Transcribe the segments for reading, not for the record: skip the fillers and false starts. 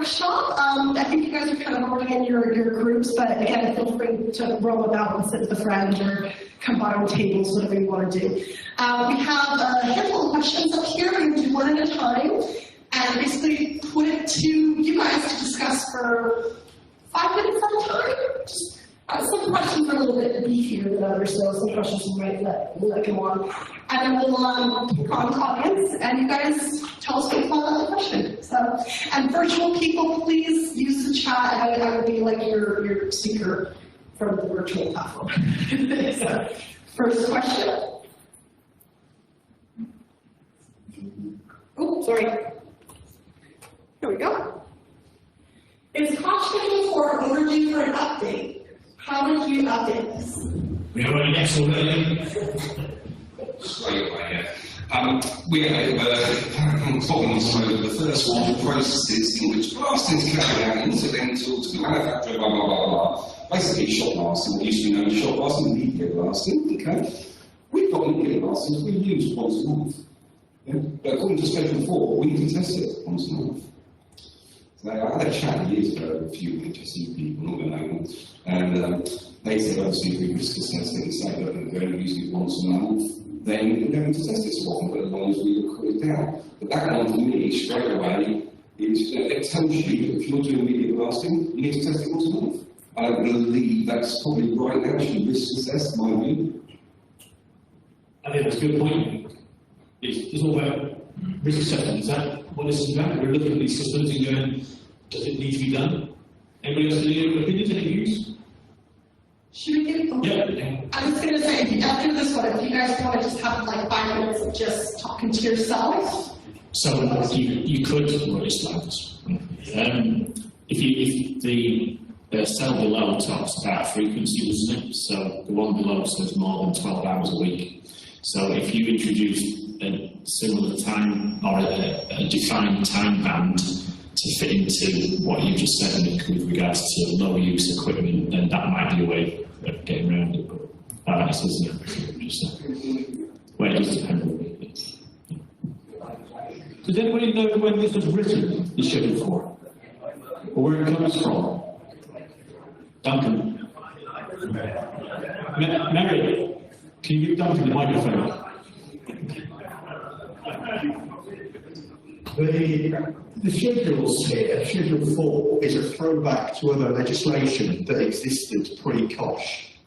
workshop. I think you guys are kind of already in your groups, but again, feel free to roll about and sit with a friend or combine tables, whatever you want to do. We have a handful of questions up here. We're going to do one at a time and basically put it to you guys to discuss for 5 minutes at a time. Just, some questions are a little bit beefier than others, so some questions we might let go on. And then we'll pick on the audience, and you guys tell us what you thought about the question. So, and virtual people, please use the chat. I would be like your speaker from the virtual platform. So, first question. Oh, sorry. Here we go. Is cost schedule for overdue for an update? How would you update this? We have any next already? Straight away, yeah. We had problems with the first one, processes in which blasting is carried out incidental to the manufacturer, blah, blah, blah, blah. Basically, shot blasting, what used to be known as shot blasting, media blasting, okay? We've got media blasting, we use once a month. Yeah? But according to Schedule 4, we need to test it once a month. So I had a chat years ago with a few HSE people, not going to know them, and they said, obviously, if we risk assessing and say that we're only using it once a month, then we're going to test it so often, but as long as we look it down. But that one, for me, straight away, is it tells you that if you're doing media blasting, you need to test it once a month. I believe that's probably right now, should risk assess, my view. I think that's a good point. It's all about risk assessment. Is that what this is about? We're looking at these systems and going, does it need to be done? Anybody else have any opinions, any views? Should we get them? Yeah. I was going to say, after this one, if you guys want to just have like 5 minutes of just talking to yourself. So you could run it like this. If the cell below talks about frequency, doesn't it? So the one below says more than 12 hours a week. So if you introduce a similar time or a defined time band to fit into what you just said with regards to low use equipment, then that might be a way of getting around it. But this isn't it. Well, it does depend on it. Does anybody know when this was written, the Schedule 4? Or where it comes from? Duncan? Mary, can you give Duncan the microphone? The schedules here, Schedule 4, is a throwback to other legislation that existed pre-COSH.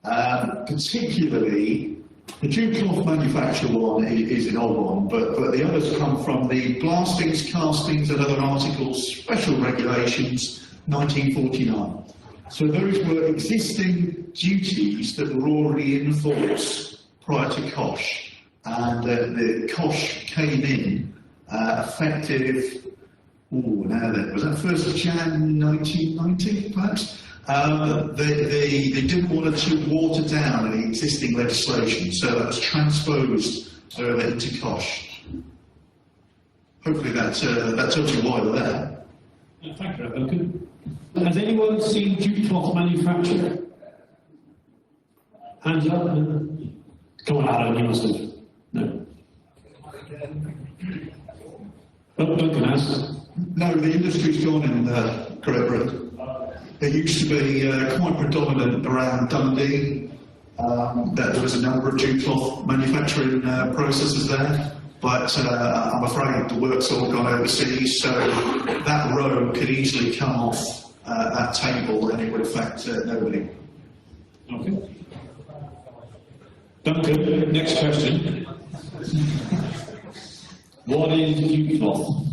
Particularly, the jute cloth manufacture one is an old one, but the others come from the blastings, castings and other articles, special regulations, 1949. So those were existing duties that were already in force prior to COSH. And the COSH came in effective, now then, was that 1st of Jan 1990, perhaps? They didn't want to water down any existing legislation, so that was transposed into COSH. Hopefully that tells you why they're there. Thank you, Duncan. Has anyone seen jute cloth manufacture? Hands up. Come on, Adam, you must have. No. Oh, Duncan has. No, the industry's gone in Great Britain. It used to be quite predominant around Dundee. There was a number of jute cloth manufacturing processes there, but I'm afraid the work's all gone overseas, so that row could easily come off that table and it would affect nobody. Okay. Duncan, next question. What is jute cloth?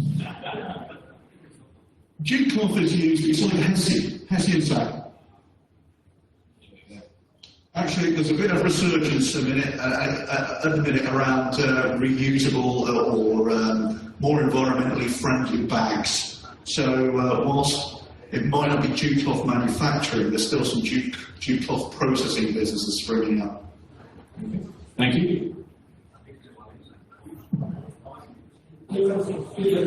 Jute cloth is used, it's like Hessian sack. Actually, there's a bit of resurgence at the minute around reusable or more environmentally friendly bags. So whilst it might not be jute cloth manufacturing, there's still some jute cloth processing businesses springing up. Thank you. Given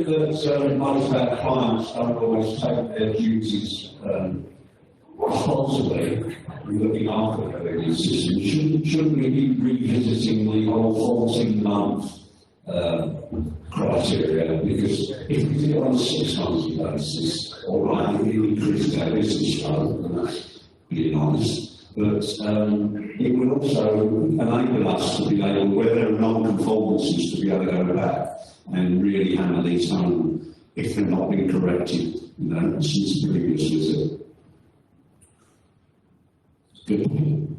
that most of our clients don't always take their duties responsibly in looking after their systems, shouldn't we be revisiting the whole 14-month criteria, because if we do it on a 6 monthly basis, all right, we increase our business flow, and that's being honest. But it will also enable us to be able, where there are non-conformances, to be able to go back and really hammer these home if they're not being corrected, since the previous visit. Good point.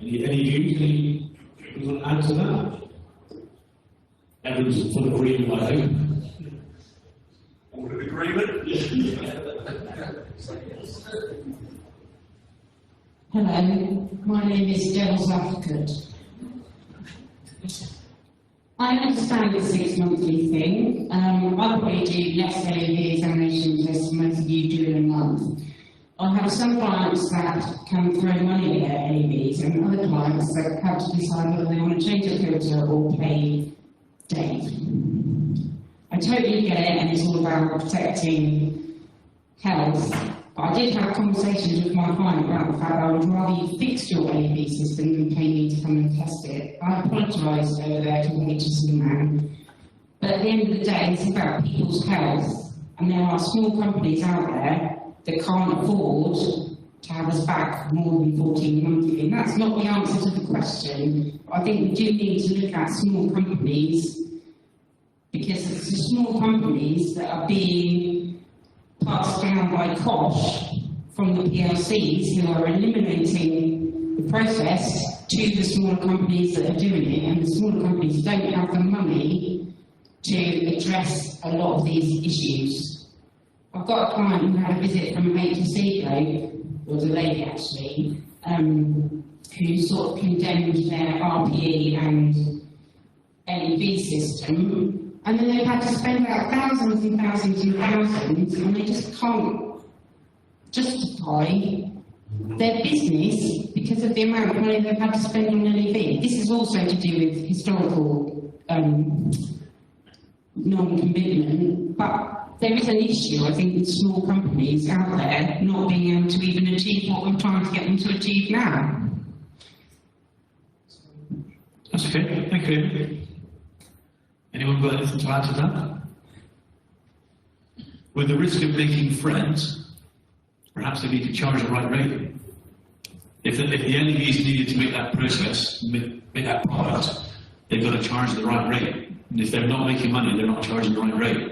Any views? You want to add to that? Everyone's full agreement, I hope. All in agreement? Hello, my name is Devil's Advocate. I understand the 6 monthly thing. I probably do less LEV examinations as most of you do in a month. I have some clients that can throw money at their LEVs and other clients that have to decide whether they want to change a filter or pay Dave. I totally get it, and it's all about protecting health. But I did have conversations with my client about the fact that I would rather you fix your LEV system than pay me to come and test it. I apologised over there to the HSC man. But at the end of the day, it's about people's health, and there are small companies out there that can't afford to have us back more than 14 monthly. And that's not the answer to the question. I think we do need to look at small companies, because it's the small companies that are being passed down by cost from the PLCs who are eliminating the process to the smaller companies that are doing it, and the smaller companies don't have the money to address a lot of these issues. I've got a client who had a visit from an HSC bloke, it was a lady actually, who sort of condemned their RPE and LEV system. And then they've had to spend out thousands and thousands and thousands, and they just can't justify their business because of the amount of money they've had to spend on LEV. This is also to do with historical non-commitment, but there is an issue, I think, with small companies out there not being able to even achieve what we're trying to get them to achieve now. That's okay, thank you. Anyone got anything to add to that? With the risk of making friends, perhaps they need to charge the right rate. If the LEVs needed to make that process, make that product, they've got to charge the right rate. And if they're not making money, they're not charging the right rate.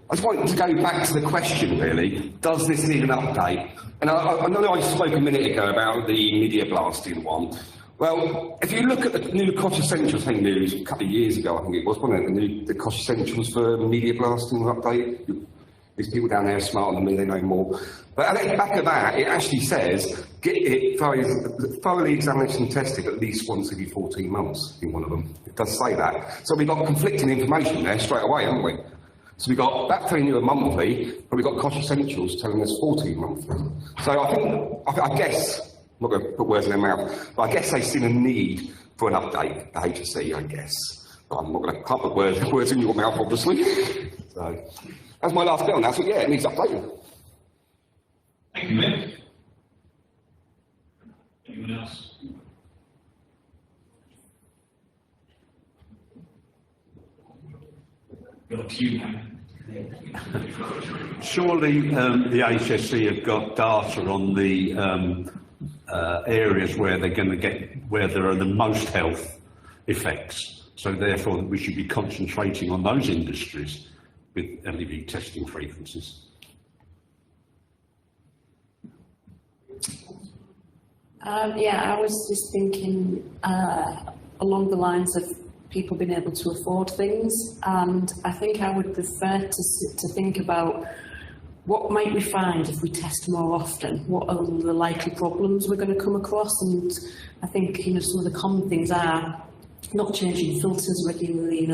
I just wanted to go back to the question, really. Does this need an update? And I know I spoke a minute ago about the media blasting one. Well, if you look at the new Cost Essentials, I think news a couple of years ago, I think it was, wasn't it? The Cost Essentials for media blasting update. These people down there are smarter than me, they know more. But at the back of that, it actually says, get it thoroughly examined and tested at least once every 14 months in one of them. It does say that. So we've got conflicting information there straight away, haven't we? So we've got that telling you a monthly, but we've got Cost Essentials telling us 14 monthly. So I guess, I'm not going to put words in their mouth, but I guess they've seen a need for an update, the HSC, I guess. But I'm not going to can't put words in your mouth, obviously. So that's my last bit on that. So yeah, it needs updating. Thank you, Mick. Anyone else? Got a few now. Surely the HSC have got data on the areas where they're going to get, where there are the most health effects. So therefore we should be concentrating on those industries with LEV testing frequencies. Yeah, I was just thinking along the lines of people being able to afford things, and I think I would prefer to think about what might we find if we test more often. What are the likely problems we're going to come across? And I think some of the common things are not changing filters regularly,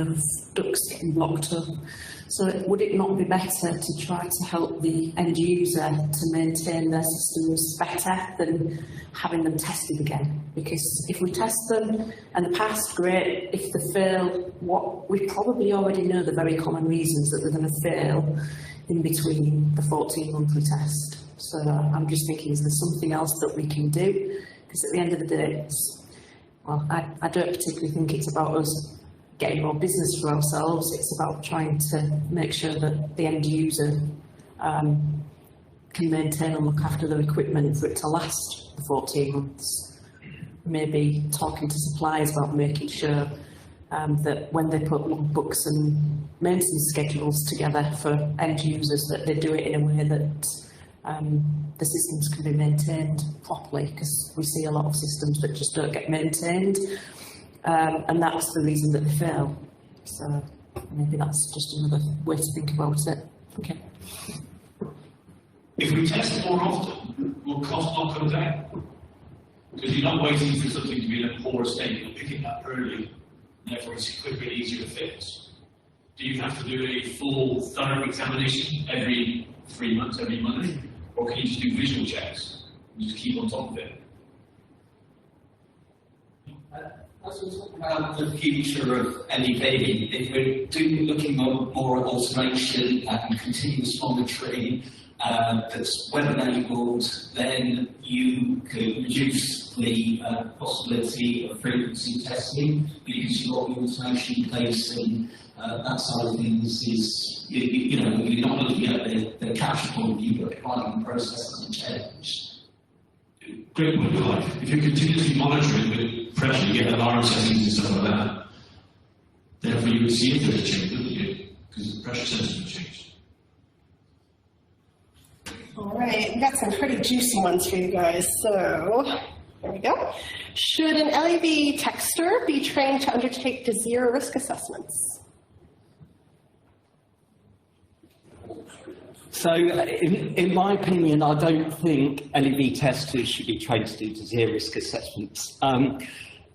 ducts getting blocked up. So would it not be better to try to help the end user to maintain their systems better than having them tested again? Because if we test them and they pass, great. If they fail, we probably already know the very common reasons that they're going to fail in between the 14-monthly test. So I'm just thinking, is there something else that we can do? Because at the end of the day, well, I don't particularly think it's about us getting more business for ourselves. It's about trying to make sure that the end user can maintain and look after their equipment for it to last the 14 months. Maybe talking to suppliers about making sure that when they put logbooks and maintenance schedules together for end users, that they do it in a way that the systems can be maintained properly, because we see a lot of systems that just don't get maintained, and that's the reason that they fail. So maybe that's just another way to think about it. Okay. If we test more often, will cost not come down? Because you're not waiting for something to be in a poor state, you're picking up early, and therefore it's quicker and easier to fix. Do you have to do a full, thorough examination every 3 months, every month? Or can you just do visual checks and just keep on top of it? As we talk about the future of LEV, if we're looking more at automation and continuous monitoring that's web-enabled, then you could reduce the possibility of frequency testing, because you've got the automation in place, and that side of things is, you know, you're not looking at the capture point of view, but providing the process doesn't change. Great point, Clive. If you're continuously monitoring with pressure, you get alarm settings and stuff like that. Therefore, you would see if there's a change, wouldn't you? Because the pressure sensors would change. All right, we've got some pretty juicy ones for you guys. So, here we go. Should an LEV tester be trained to undertake Desir risk assessments? So, in my opinion, I don't think LEV testers should be trained to do Desir risk assessments.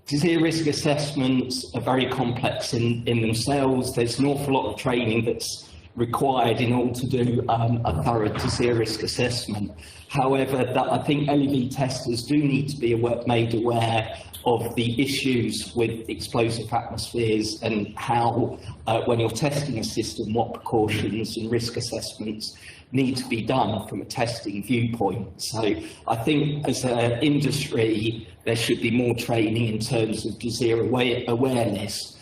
Desir risk assessments are very complex in themselves. There's an awful lot of training that's required in order to do a thorough Desir risk assessment. However, I think LEV testers do need to be made aware of the issues with explosive atmospheres, and how, when you're testing a system, what precautions and risk assessments need to be done from a testing viewpoint. So I think as an industry, there should be more training in terms of Desir awareness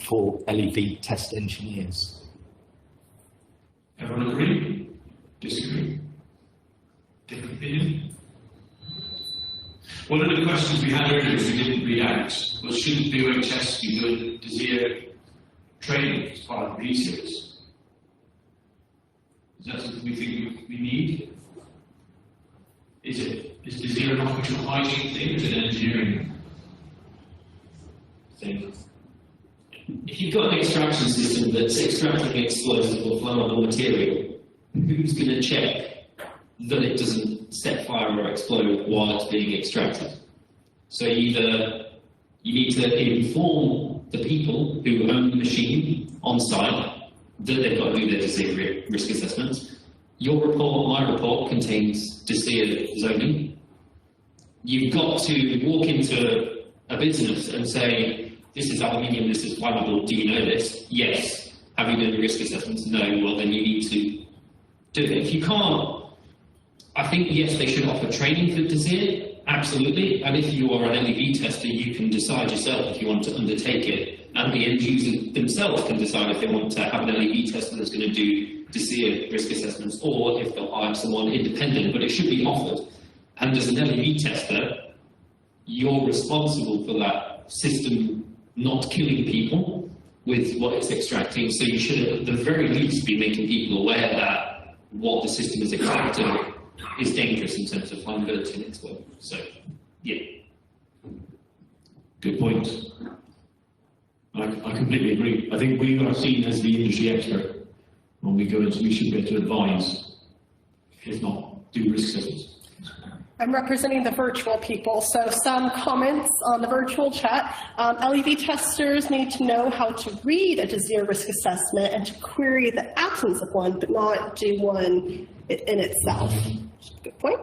for LEV test engineers. Everyone agree? Disagree? Different opinion? One of the questions we had earlier, which we didn't read out, was should BOHS be doing Desir training as part of the B-series? Is that something we think we need? Is Desir an occupational hygiene thing, or is it an engineering thing? If you've got an extraction system that's extracting explosive or flammable material, who's going to check that it doesn't set fire or explode while it's being extracted? So either you need to inform the people who own the machine on site that they've got to do their Desir risk assessments. Your report, my report, contains Desir zoning. You've got to walk into a business and say, this is aluminium, this is flammable, do you know this? Yes. Have you done the risk assessments? No. Well, then you need to do it. If you can't, I think, yes, they should offer training for Desir, absolutely. And if you are an LEV tester, you can decide yourself if you want to undertake it. And the end user themselves can decide if they want to have an LEV tester that's going to do Desir risk assessments, or if they'll hire someone independent, but it should be offered. And as an LEV tester, you're responsible for that system not killing people with what it's extracting, so you should at the very least be making people aware that what the system is extracting is dangerous in terms of flammability and explosion. So, yeah. Good point. I completely agree. I think we are seen as the industry expert when we go into, we should be able to advise, if not, do risk assessments. I'm representing the virtual people, so some comments on the virtual chat. LEV testers need to know how to read a Desir risk assessment and to query the absence of one, but not do one in itself. Good point.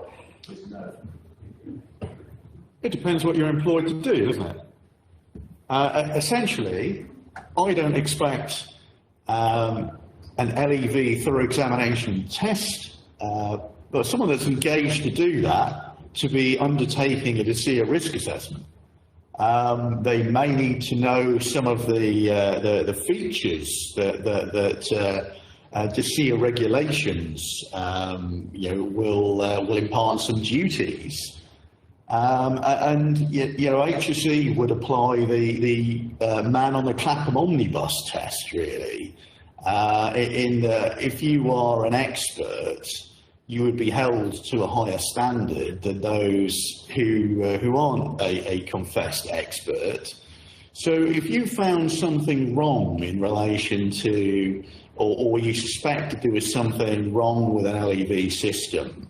It depends what you're employed to do, doesn't it? Essentially, I don't expect an LEV thorough examination test, but someone that's engaged to do that to be undertaking a Desir risk assessment. They may need to know some of the features that DCIA regulations, will impart some duties. And HSE would apply the man on the Clapham omnibus test, really. If you are an expert, you would be held to a higher standard than those who aren't a confessed expert. So if you found something wrong in relation to, or you suspect that there was something wrong with an LEV system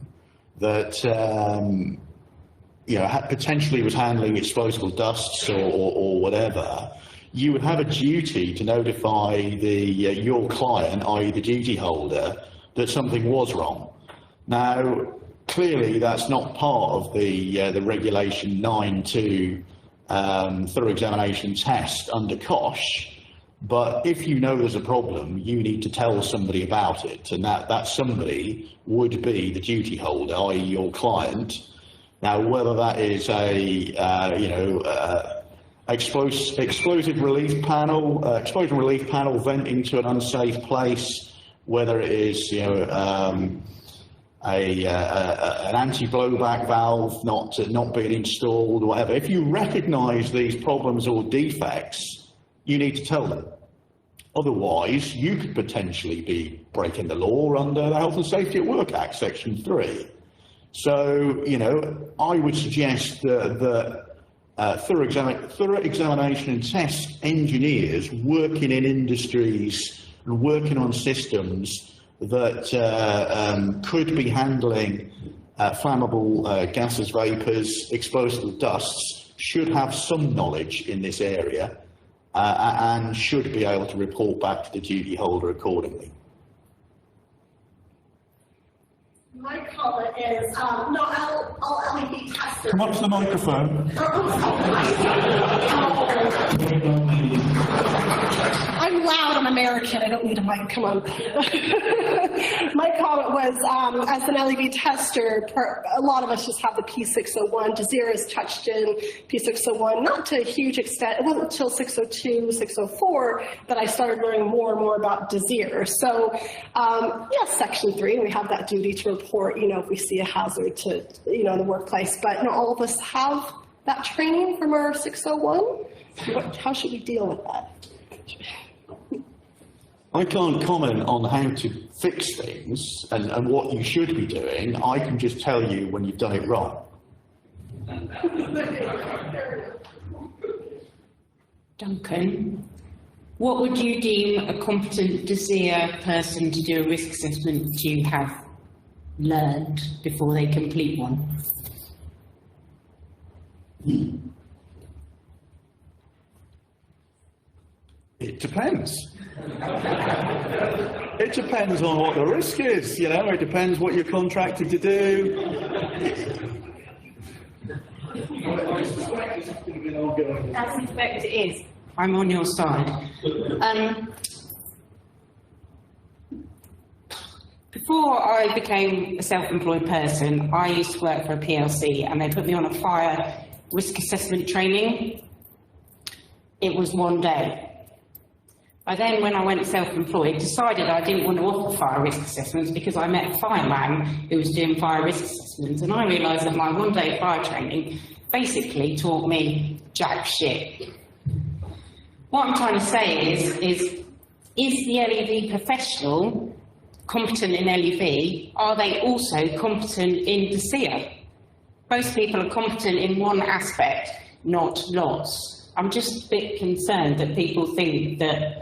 that potentially was handling explosive dusts or whatever, you would have a duty to notify your client, i.e. the duty holder, that something was wrong. Now, clearly that's not part of the Regulation 9.2 thorough examination test under COSH, but if you know there's a problem, you need to tell somebody about it, and that somebody would be the duty holder, i.e. your client. Now, whether that is explosive relief panel venting to an unsafe place, whether it is an anti-blowback valve not being installed, or whatever. If you recognise these problems or defects, you need to tell them. Otherwise, you could potentially be breaking the law under the Health and Safety at Work Act, Section 3. So, I would suggest that thorough examination and test engineers working in industries and working on systems that could be handling flammable gases, vapours, explosive dusts, should have some knowledge in this area and should be able to report back to the duty holder accordingly. My comment is, not all LED testers. Come up to the microphone. I'm loud, I'm American, I don't need a mic, come on. My comment was, as an LEV tester, a lot of us just have the P601. DZIRA is touched in P601, not to a huge extent. It wasn't until 602, 604 that I started learning more and more about DZIRA. So, yes, Section 3, we have that duty to report, if we see a hazard to, in the workplace, but not all of us have that training from our 601. How should we deal with that? I can't comment on how to fix things and what you should be doing. I can just tell you when you've done it wrong. Duncan, what would you deem a competent DCIA person to do a risk assessment you have learned before they complete one? It depends. It depends on what the risk is, it depends what you're contracted to do. I suspect it is. I'm on your side. Before I became a self-employed person, I used to work for a PLC and they put me on a fire risk assessment training. It was one day. I then, when I went self-employed, decided I didn't want to offer fire risk assessments because I met a fireman who was doing fire risk assessments, and I realised that my one-day fire training basically taught me jack shit. What I'm trying to say is the LEV professional competent in LEV? Are they also competent in DCIA? Most people are competent in one aspect, not lots. I'm just a bit concerned that people think that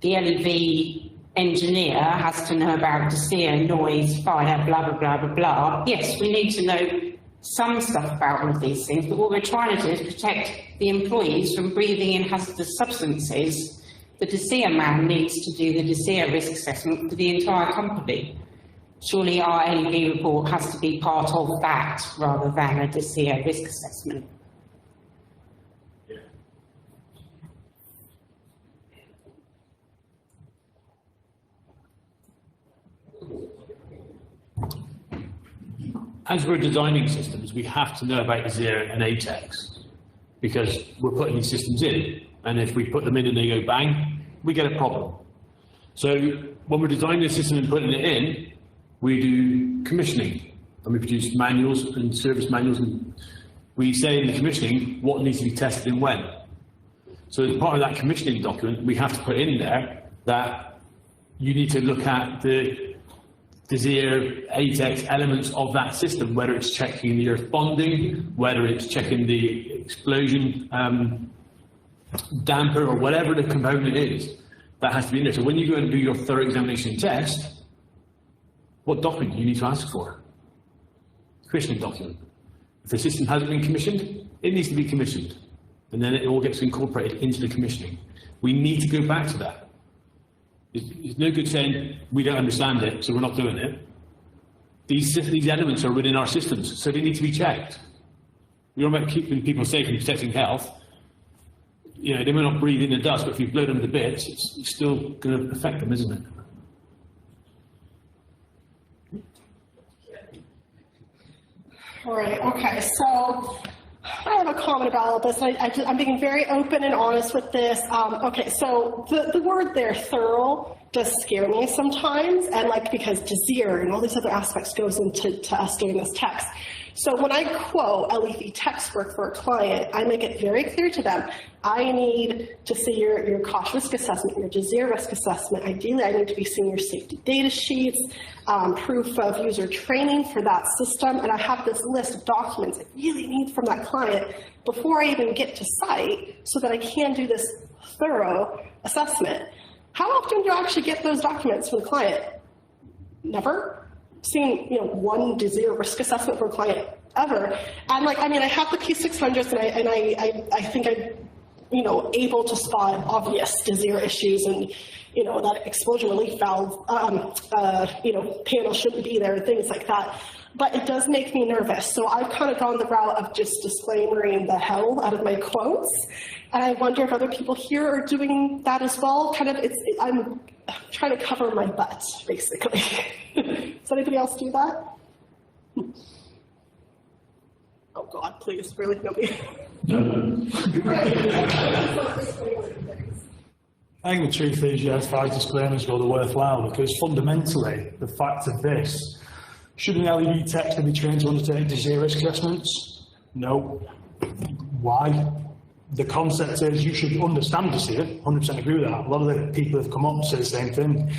the LEV engineer has to know about DCIA, noise, fire, blah, blah, blah, blah, blah. Yes, we need to know some stuff about all of these things, but what we're trying to do is protect the employees from breathing in hazardous substances. The DCIA man needs to do the DCIA risk assessment for the entire company. Surely our LEV report has to be part of that rather than a DCIA risk assessment. As we're designing systems, we have to know about DZIRA and ATEX. because we're putting these systems in. And if we put them in and they go bang, we get a problem. So when we're designing a system and putting it in, we do commissioning, and we produce manuals and service manuals, and we say in the commissioning what needs to be tested and when. So as part of that commissioning document, we have to put in there that you need to look at the Desir ATEX elements of that system, whether it's checking the earth bonding, whether it's checking the explosion damper, or whatever the component is, that has to be in there. So when you go and do your thorough examination test, what document do you need to ask for? Commissioning document. If the system hasn't been commissioned, it needs to be commissioned. And then it all gets incorporated into the commissioning. We need to go back to that. It's no good saying we don't understand it, so we're not doing it. These elements are within our systems, so they need to be checked. We're about keeping people safe and protecting health. You know, they may not breathe in the dust, but if you blow them to bits, it's still going to affect them, isn't it? All right, okay, so I have a comment about all this. I'm being very open and honest with this. Okay, so the word there, thorough, does scare me sometimes, and like because Desir and all these other aspects goes into us doing this text. So when I quote LEV text work for a client, I make it very clear to them, I need to see your cost risk assessment, your Desir risk assessment. Ideally, I need to be seeing your safety data sheets, proof of user training for that system, and I have this list of documents I really need from that client before I even get to site so that I can do this thorough assessment. How often do you actually get those documents from the client? Never? Seen, you know, one Desir risk assessment for a client ever. And like, I mean, I have the P600s and I think I'm, you know, able to spot obvious Desir issues and, you know, that explosion relief valve, you know, panel shouldn't be there and things like that. But it does make me nervous. So I've kind of gone the route of just disclaimering the hell out of my quotes. And I wonder if other people here are doing that as well. Kind of, I'm trying to cover my butt, basically. Does anybody else do that? Oh God, please, really, nobody. No. I think the truth is, yes, 5 disclaimers go the worthwhile, because fundamentally, the fact of this, should an LEV techs be trained to undertake Desir risk assessments? No. Why? The concept is you should understand Desir, 100% agree with that. A lot of the people have come up and said the same thing.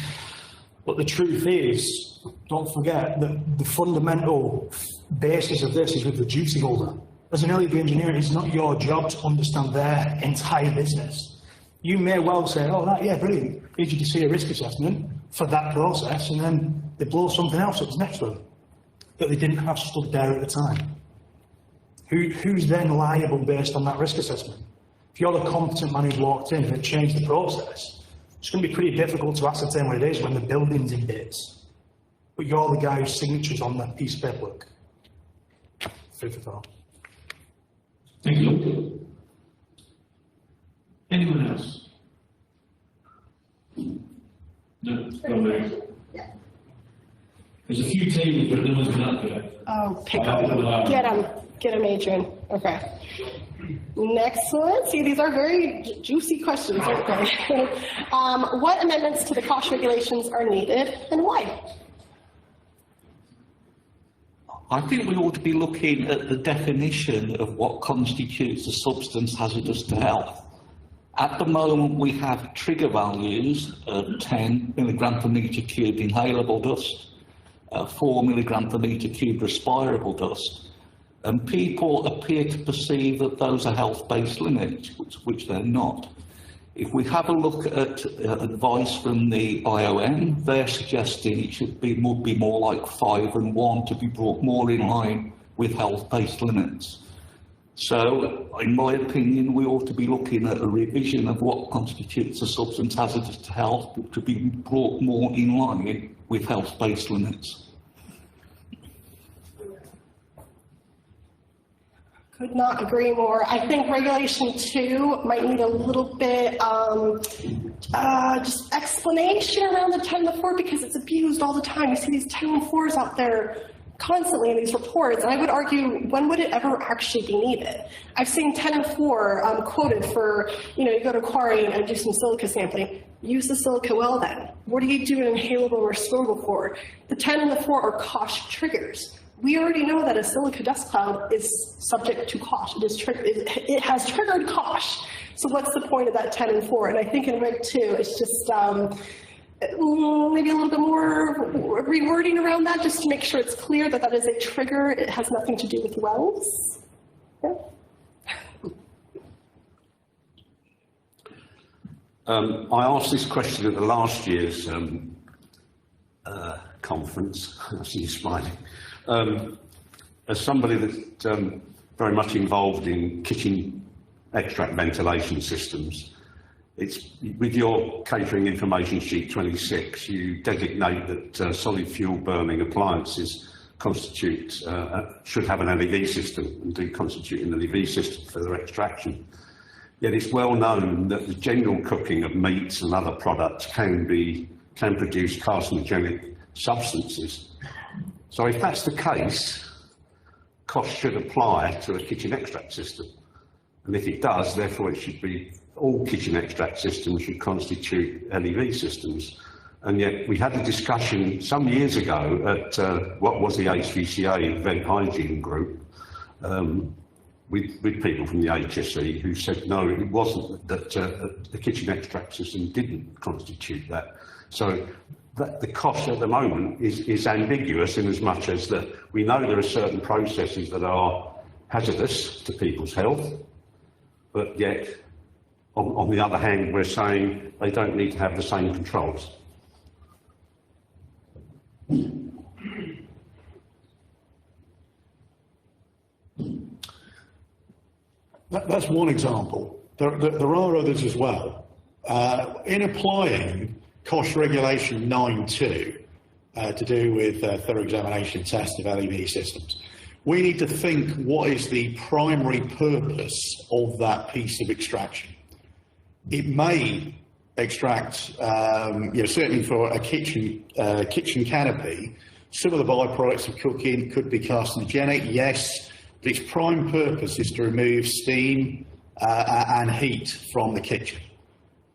But the truth is, don't forget that the fundamental basis of this is with the duty holder. As an LEV engineer, it's not your job to understand their entire business. You may well say, oh, that, yeah, brilliant. Need you to see a risk assessment for that process, and then they blow something else up next to them that they didn't have stood there at the time. Who's then liable based on that risk assessment? If you're the competent man who walked in and changed the process, it's going to be pretty difficult to ascertain what it is when the building's in bits. But you're the guy whose signature's on that piece of paperwork. Food for thought. Thank you. Anyone else? No? Go there. There's a few tables, but no one's been up there. Oh, pick up. Get him, Adrian. Okay. Next one. See, these are very juicy questions, aren't they? What amendments to the cost regulations are needed and why? I think we ought to be looking at the definition of what constitutes a substance hazardous to health. At the moment, we have trigger values of 10 milligram per metre cubed inhalable dust, 4 milligram per metre cubed respirable dust, and people appear to perceive that those are health-based limits, which they're not. If we have a look at advice from the IOM, they're suggesting it should be more like 5 and 1 to be brought more in line with health-based limits. So, in my opinion, we ought to be looking at a revision of what constitutes a substance hazardous to health to be brought more in line with health-based limits. Could not agree more. I think regulation 2 might need a little bit just explanation around the 10 to 4 because it's abused all the time. You see these 10 to 4s out there constantly in these reports, and I would argue, when would it ever actually be needed? I've seen 10 and 4 quoted for, you go to quarry and do some silica sampling. Use the silica well then. What do you do an inhalable or spillable for? The 10 and the 4 are COSH triggers. We already know that a silica dust cloud is subject to COSH. It has triggered COSH. So what's the point of that 10 and 4? And I think in Reg 2, it's just maybe a little bit more rewording around that, just to make sure it's clear that that is a trigger. It has nothing to do with wells. Yeah. I asked this question at the last year's conference. I see you smiling. As somebody that's very much involved in kitchen extract ventilation systems, it's with your catering information sheet 26, you designate that solid fuel burning appliances should have an LEV system and do constitute an LEV system for their extraction. Yet it's well known that the general cooking of meats and other products can produce carcinogenic substances. So if that's the case, COSH should apply to a kitchen extract system. And if it does, therefore it should be all kitchen extract systems should constitute LEV systems. And yet we had a discussion some years ago at what was the HVCA Vent Hygiene Group with people from the HSE who said no, it wasn't, that the kitchen extract system didn't constitute that. So the COSH at the moment is ambiguous in as much as that we know there are certain processes that are hazardous to people's health, but yet on the other hand, we're saying they don't need to have the same controls. That's one example. There are others as well. In applying COSH Regulation 9.2 to do with thorough examination test of LEV systems, we need to think what is the primary purpose of that piece of extraction. It may extract, certainly for a kitchen canopy, some of the byproducts of cooking could be carcinogenic, yes, but its prime purpose is to remove steam and heat from the kitchen.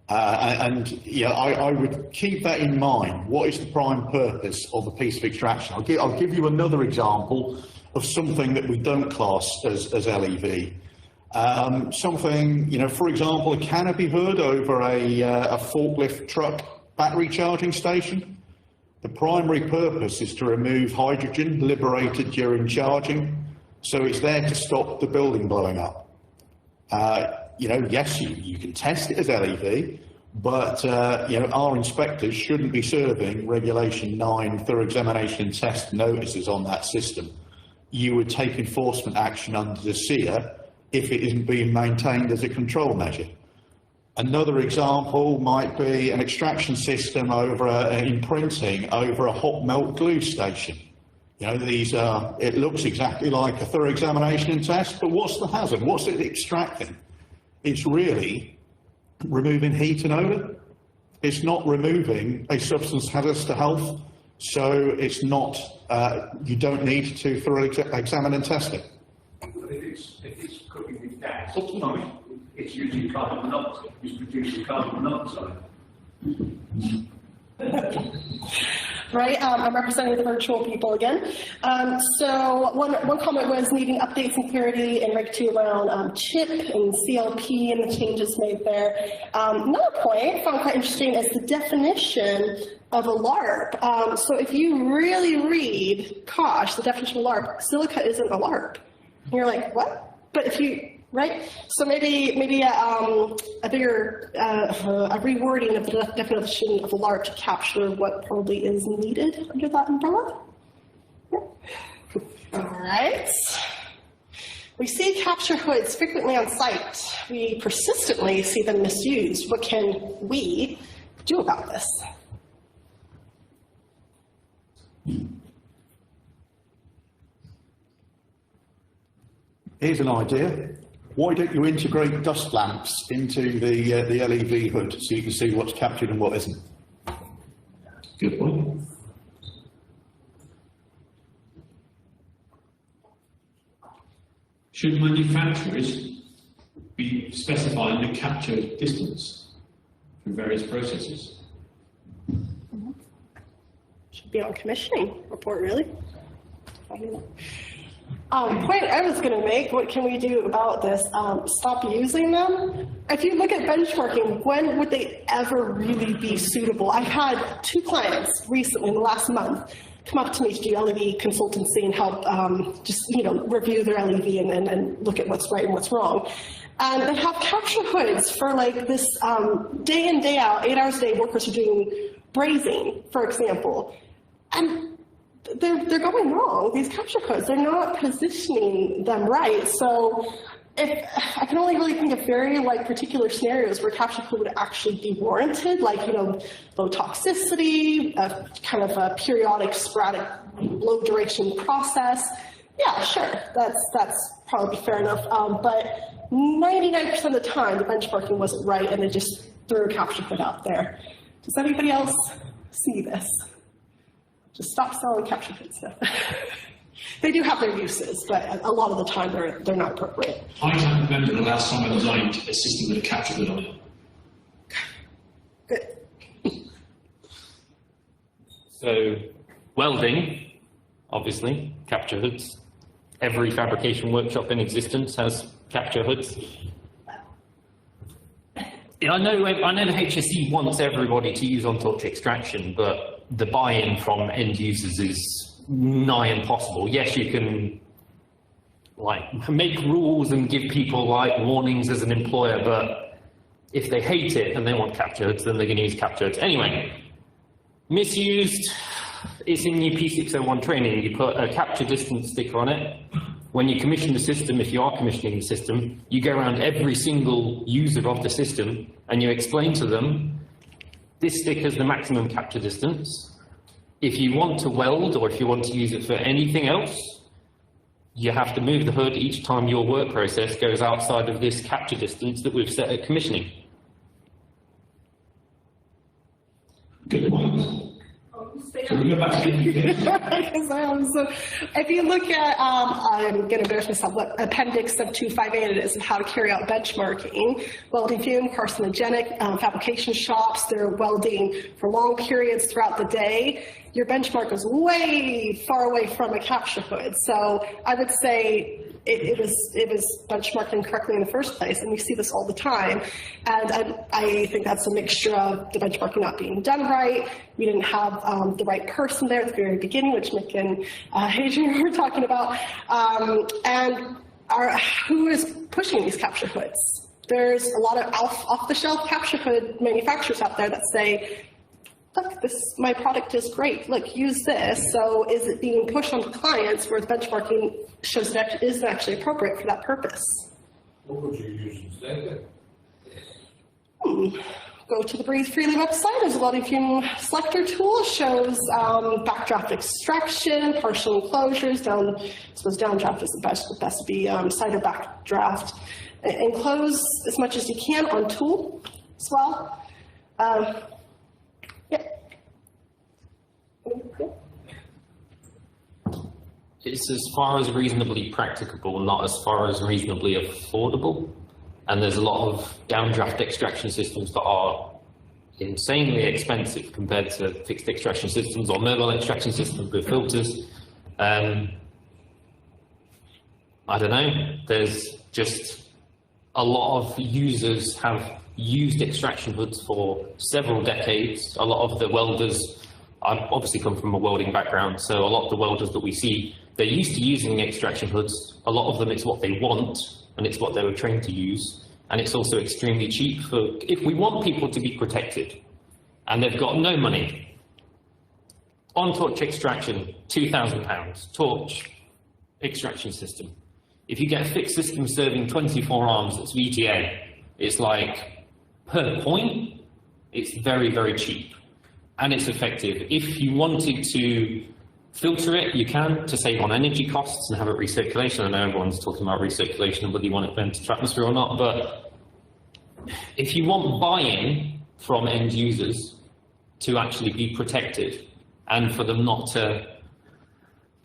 I would keep that in mind. What is the prime purpose of the piece of extraction? I'll give you another example of something that we don't class as LEV. Something, for example, a canopy hood over a forklift truck battery charging station. The primary purpose is to remove hydrogen liberated during charging, so it's there to stop the building blowing up. Yes, you can test it as LEV, but our inspectors shouldn't be serving Regulation 9 thorough examination and test notices on that system. You would take enforcement action under the SEER if it isn't being maintained as a control measure. Another example might be an extraction system over imprinting over a hot melt glue station. It looks exactly like a thorough examination and test, but what's the hazard? What's it extracting? It's really removing heat and odour. It's not removing a substance hazardous to health, so it's not, you don't need to thoroughly examine and test it. But if it's cooking with gas, it's using carbon monoxide, it's producing carbon monoxide. Right, I'm representing the virtual people again. So one comment was needing updates and clarity in Reg 2 around CHIP and CLP and the changes made there. Another point I found quite interesting is the definition of a LARP. So if you really read COSH, the definition of LARP, silica isn't a LARP. And you're like, what? But if you, right? So maybe a bigger a rewording of the definition of a LARP to capture what probably is needed under that umbrella. Yeah. All right. We see capture hoods frequently on site. We persistently see them misused. What can we do about this? Here's an idea. Why don't you integrate dust lamps into the LEV hood so you can see what's captured and what isn't? Good point. Should manufacturers be specifying the capture distance for various processes? Should be on commissioning report, really. Point I was going to make, what can we do about this? Stop using them? If you look at benchmarking, when would they ever really be suitable? I've had 2 clients recently in the last month come up to me to do LEV consultancy and help just, review their LEV and look at what's right and what's wrong. And they have capture hoods for like this day in, day out, 8 hours a day, workers are doing brazing, for example. And they're going wrong, these capture codes. They're not positioning them right. So I can only really think of very particular scenarios where capture code would actually be warranted, like, low toxicity, kind of a periodic, sporadic, low duration process. Yeah, sure, that's probably fair enough. But 99% of the time, the benchmarking wasn't right, and they just threw a capture code out there. Does anybody else see this? Just stop selling capture code stuff. They do have their uses, but a lot of the time they're not appropriate. I can't remember the last time I designed a system with a capture code on it. Good. So, welding, obviously, capture hoods. Every fabrication workshop in existence has capture hoods. I know the HSE wants everybody to use on-torch extraction, but the buy-in from end users is nigh impossible. Yes, you can make rules and give people warnings as an employer, but if they hate it and they want capture hoods, then they're going to use capture hoods. Anyway, misused, it's in your P601 training. You put a capture distance sticker on it. When you commission the system, if you are commissioning the system, you go around every single user of the system and you explain to them, this sticker is the maximum capture distance. If you want to weld or if you want to use it for anything else, you have to move the hood each time your work process goes outside of this capture distance that we've set at commissioning. Good point. If you look at, I'm going to embarrass myself, what appendix of 258 it is of how to carry out benchmarking, welding fume, carcinogenic, fabrication shops, they're welding for long periods throughout the day. Your benchmark is way far away from a capture hood. So I would say it was benchmarked incorrectly in the first place, and we see this all the time. And I think that's a mixture of the benchmarking not being done right. We didn't have the right person there at the very beginning, which Nick and Adrian were talking about. And who is pushing these capture hoods? There's a lot of off-the-shelf capture hood manufacturers out there that say, look, my product is great. Look, use this. So is it being pushed onto clients where the benchmarking shows that it isn't actually appropriate for that purpose? What would you use instead? Go to the Breathe Freely website. There's a welding fume selector tool. It shows backdraft extraction, partial enclosures. Downdraft is the best to be side or backdraft. Enclose as much as you can on tool as well. It's as far as reasonably practicable, not as far as reasonably affordable. And there's a lot of downdraft extraction systems that are insanely expensive compared to fixed extraction systems or mobile extraction systems with filters. I don't know, there's just a lot of users have used extraction hoods for several decades. A lot of the welders, I've obviously come from a welding background, so a lot of the welders that we see, they're used to using extraction hoods. A lot of them, it's what they want, and it's what they were trained to use. And it's also extremely cheap if we want people to be protected, and they've got no money. On torch extraction, £2,000, torch extraction system. If you get a fixed system serving 24 arms, it's VTA. It's like, per point, it's very, very cheap. And it's effective. If you wanted to filter it, you can, to save on energy costs and have it recirculation. I know everyone's talking about recirculation and whether you want it vented to atmosphere or not, but if you want buy-in from end users to actually be protected and for them not to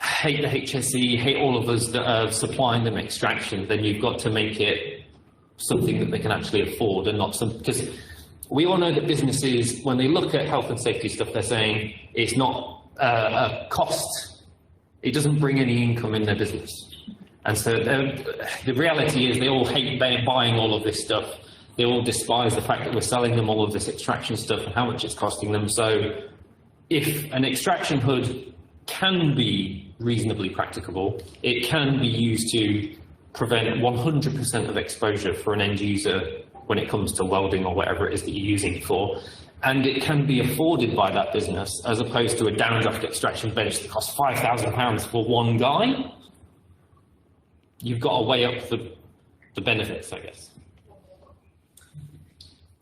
hate the HSE, hate all of us that are supplying them extraction, then you've got to make it something that they can actually afford and not some, because we all know that businesses, when they look at health and safety stuff, they're saying it's not a cost. It doesn't bring any income in their business. And so the reality is they all hate buying all of this stuff. They all despise the fact that we're selling them all of this extraction stuff and how much it's costing them. So if an extraction hood can be reasonably practicable, it can be used to prevent 100% of exposure for an end user when it comes to welding or whatever it is that you're using it for. And it can be afforded by that business as opposed to a downdraft extraction bench that costs £5,000 for one guy. You've got to weigh up the benefits, I guess.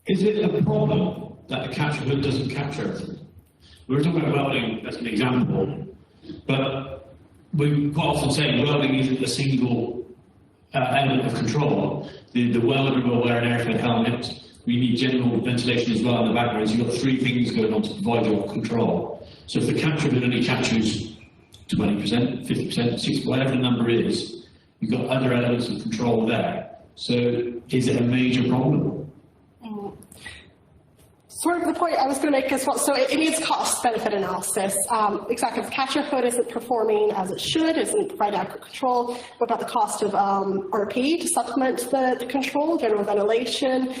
Is it a problem that the capture hood doesn't capture everything? We were talking about welding as an example, but we quite often say welding isn't a single element of control. The welder will wear an airfed helmet. We need general ventilation as well in the background. So you've got three things going on to provide your control. So if the capture hood only captures 20%, 50%, 60%, whatever the number is, you've got other elements of control there. So is it a major problem? Sort of the point I was going to make as well. So it needs cost-benefit analysis. Exactly, if the capture hood isn't performing as it should, isn't providing adequate control, what about the cost of RP to supplement the control, general ventilation?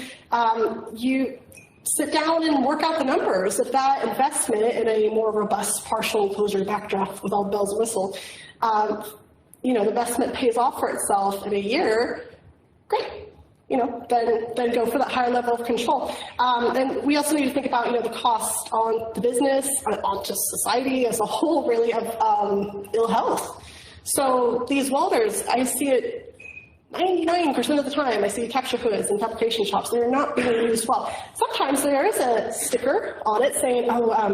You sit down and work out the numbers. If that investment in a more robust partial enclosure backdraft with all bells and whistles, the investment pays off for itself in a year, great. Then go for that higher level of control. And we also need to think about, the cost on the business, on just society as a whole, really, of ill health. So these welders, I see it 99% of the time, I see capture hoods in fabrication shops. They're not being used well. Sometimes there is a sticker on it saying,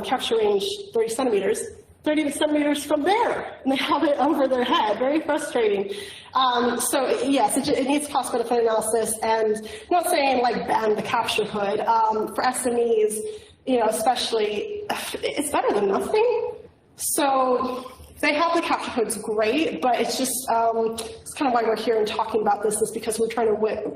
capture range 30 centimeters. 30 centimeters from there, and they have it over their head. Very frustrating. So yes, it needs cost-benefit analysis, and I'm not saying like ban the capture hood. For SMEs, especially, it's better than nothing. So if they have the capture hoods, great, but it's just it's kind of why we're here and talking about this, is because we're trying to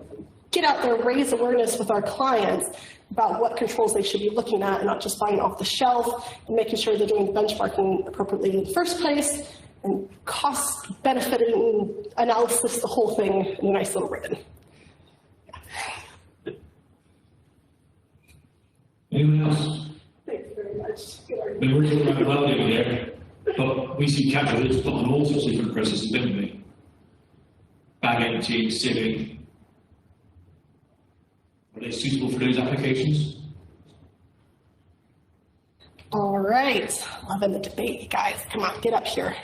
get out there, raise awareness with our clients about what controls they should be looking at and not just buying off the shelf, and making sure they're doing benchmarking appropriately in the first place, and cost-benefit analysis, the whole thing in a nice little ribbon. Anyone else? Thank you very much. We're talking about welding here, but we see capture hoods put on all sorts of different processes, don't we? Bag emptying, sieving. Are they suitable for those applications? All right, loving the debate, you guys. Come on, get up here.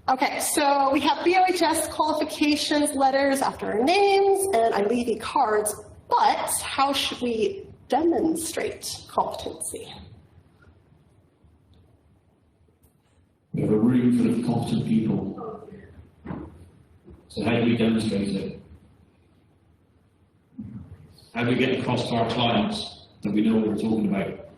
Okay, so we have BOHS qualifications letters after our names and LEV cards, but how should we demonstrate competency? We have a room full of competent people. So how do we demonstrate it? How do we get across to our clients that we know what we're talking about?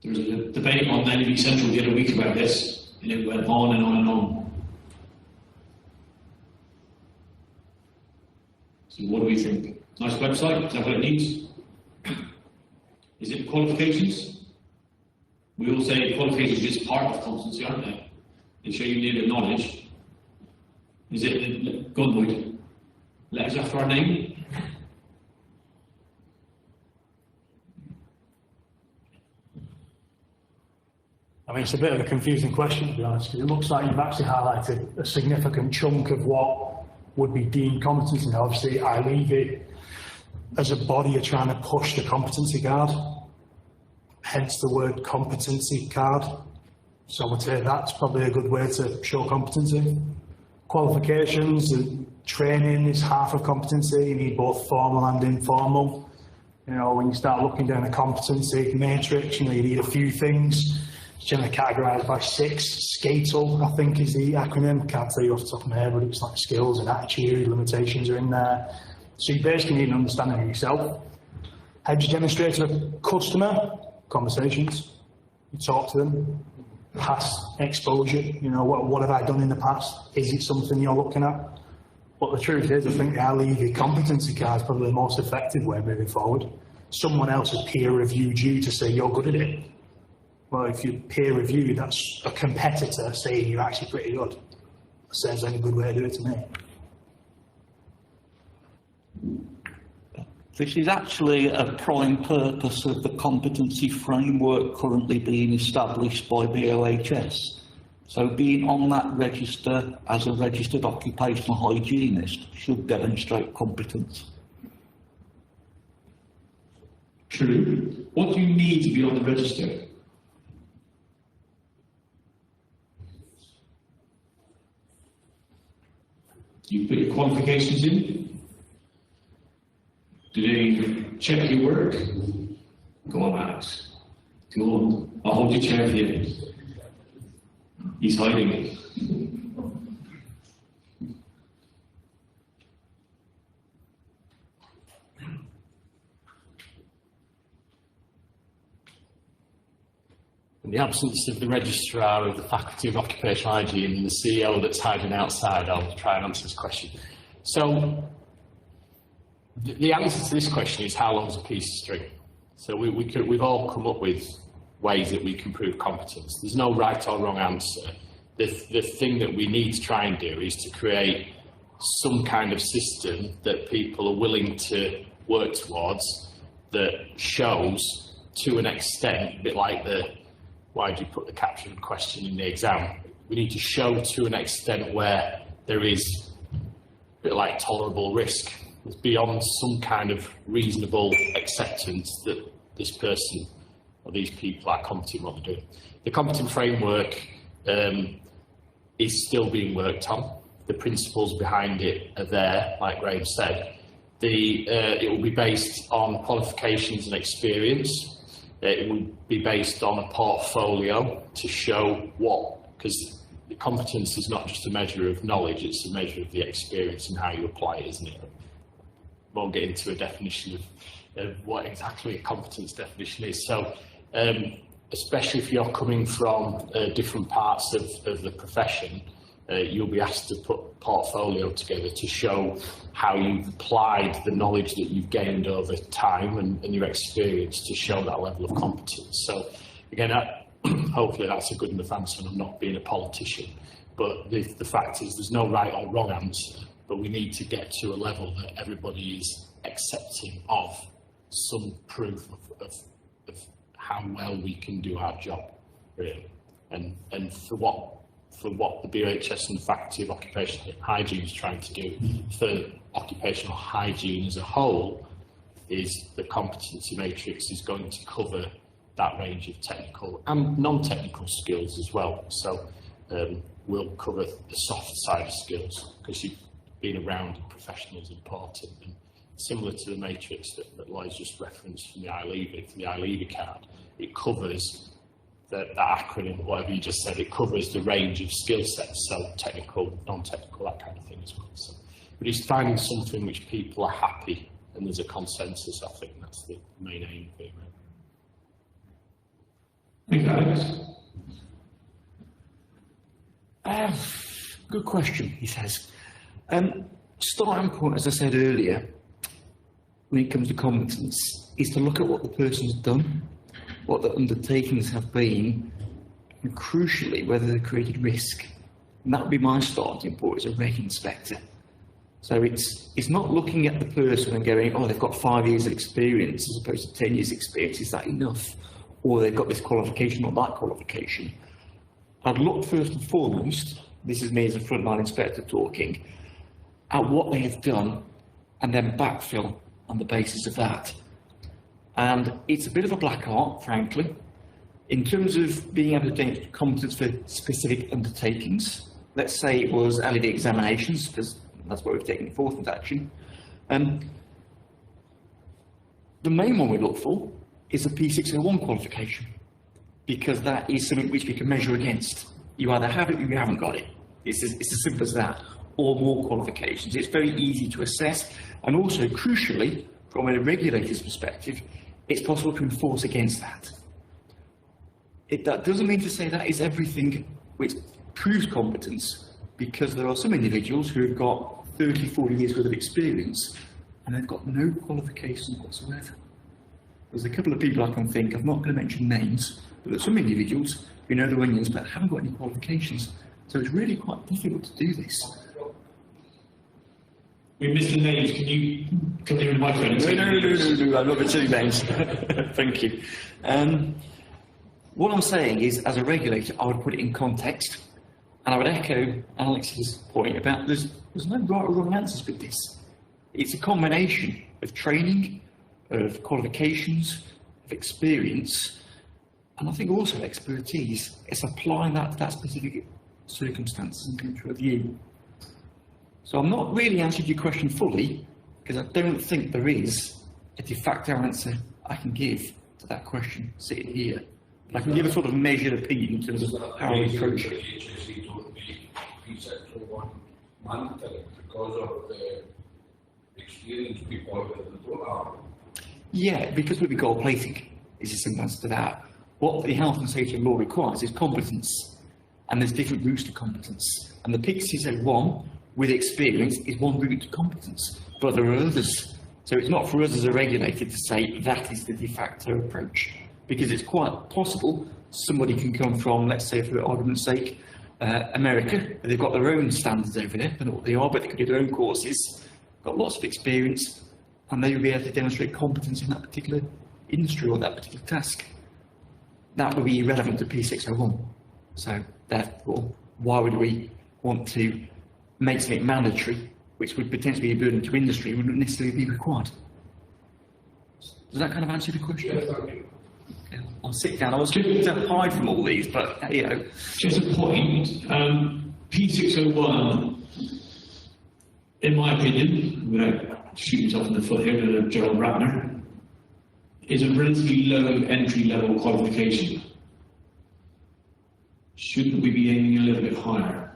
There was a debate on LEV Central the other week about this, and it went on and on and on. So what do we think? Nice website, is that what it needs? Is it qualifications? We all say qualifications is just part of competency, aren't they? They show you need the knowledge. Is it, go on, Lloyd, letters after our name? I mean, it's a bit of a confusing question, to be honest, because it looks like you've actually highlighted a significant chunk of what would be deemed competency. And obviously, LEV, as a body, are trying to push the competency card, hence the word competency card. So I would say that's probably a good way to show competency. Qualifications and training is half of competency. You need both formal and informal. When you start looking down a competency matrix, you need a few things. It's generally categorised by 6. SCATAL, I think, is the acronym. Can't tell you off the top of my head, but it's like skills and attitude, limitations are in there. So you basically need an understanding of yourself. How do you demonstrate to a customer? Conversations. You talk to them. Past exposure. You know, what have I done in the past? Is it something you're looking at? But the truth is, I think the LEV competency card is probably the most effective way moving forward. Someone else has peer reviewed you to say you're good at it. Well, if you peer review, that's a competitor saying you're actually pretty good. That sounds like a good way to do it to me. This is actually a prime purpose of the competency framework currently being established by BOHS. So being on that register as a registered occupational hygienist should demonstrate competence. True. What do you need to be on the register? You put your qualifications in? Do they check your work? Go on, Alex. Go on. I'll hold your chair for you. He's hiding it. In the absence of the registrar of the Faculty of Occupational Hygiene and the CEO that's hiding outside, I'll try and answer this question. So, the answer to this question is how long's a piece of string? So we've all come up with ways that we can prove competence. There's no right or wrong answer. The thing that we need to try and do is to create some kind of system that people are willing to work towards that shows to an extent, a bit like why do you put the caption question in the exam? We need to show to an extent where there is a bit like tolerable risk. It's beyond some kind of reasonable acceptance that this person or these people are competent in what they're doing. The competent framework is still being worked on. The principles behind it are there, like Graham said. It will be based on qualifications and experience. It will be based on a portfolio to show what, because the competence is not just a measure of knowledge, it's a measure of the experience and how you apply it, isn't it? Won't get into a definition of what exactly a competence definition is. So, especially if you're coming from different parts of the profession, you'll be asked to put a portfolio together to show how you've applied the knowledge that you've gained over time and your experience to show that level of competence. So, again, hopefully that's a good enough answer, and I'm not being a politician. But the fact is there's no right or wrong answer, but we need to get to a level that everybody is accepting of some proof of how well we can do our job, really. And for what the BOHS and the Faculty of Occupational Hygiene is trying to do for occupational hygiene as a whole, is the competency matrix is going to cover that range of technical and non-technical skills as well. So we'll cover the soft side of skills, because you've been around in professional is important. And similar to the matrix that Lloyd's just referenced from the LEV card, it covers that acronym, whatever you just said, it covers the range of skill sets, so technical, non-technical, that kind of thing as well. So, but it's finding something which people are happy and there's a consensus. I think that's the main aim of it. Thank you, Alex. Good question, he says. Starting point, as I said earlier, when it comes to competence, is to look at what the person's done, what the undertakings have been, and crucially, whether they've created risk. And that would be my starting point as a reg inspector. So it's not looking at the person and going, oh, they've got 5 years of experience as opposed to 10 years experience, is that enough? Or they've got this qualification or that qualification. I'd look first and foremost, this is me as a frontline inspector talking, at what they have done and then backfill on the basis of that. And it's a bit of a black art, frankly, in terms of being able to take competence for specific undertakings. Let's say it was LED examinations, because that's what we've taken enforcement action. The main one we look for is a P601 qualification, because that is something which we can measure against. You either have it or you haven't got it. It's as simple as that, or more qualifications. It's very easy to assess, and also, crucially, from a regulator's perspective, it's possible to enforce against that. That doesn't mean to say that is everything which proves competence, because there are some individuals who have got 30, 40 years worth of experience and they've got no qualifications whatsoever. There's a couple of people I can think, I'm not going to mention names, but there's some individuals who know their onions but haven't got any qualifications. So it's really quite difficult to do this. We missed the names. Can you come here in the microphone? No, I'm not going to say names. Thank you. What I'm saying is, as a regulator, I would put it in context, and I would echo Alex's point about there's no right or wrong answers with this. It's a combination of training, of qualifications, of experience, and I think also expertise. It's applying that to that specific circumstances and country of view. So I'm not really answering your question fully, because I don't think there is a de facto answer I can give to that question sitting here. But I can give a sort of measured opinion in terms of how I approach it. Because of the experience people have. Yeah, because we've got gold plating is a simple answer to that. What the health and safety law requires is competence, and there's different routes to competence. And the PIC 1 with experience is one route to competence, but there are others. So it's not for us as a regulator to say that is the de facto approach, because it's quite possible somebody can come from, let's say for argument's sake, America, they've got their own standards over there, I don't know what they are, but they can do their own courses, got lots of experience, and they will be able to demonstrate competence in that particular industry or that particular task. That would be irrelevant to P601. So therefore, why would we want to make something mandatory, which would potentially be a burden to industry, wouldn't necessarily be required? Does that kind of answer the question? Yes, thank you. Yeah, I'll sit down. I was going to hide from all these, but you know. Just a point. P601, in my opinion, without shooting myself in the foot here with Gerald Ratner, is a relatively low entry-level qualification. Shouldn't we be aiming a little bit higher?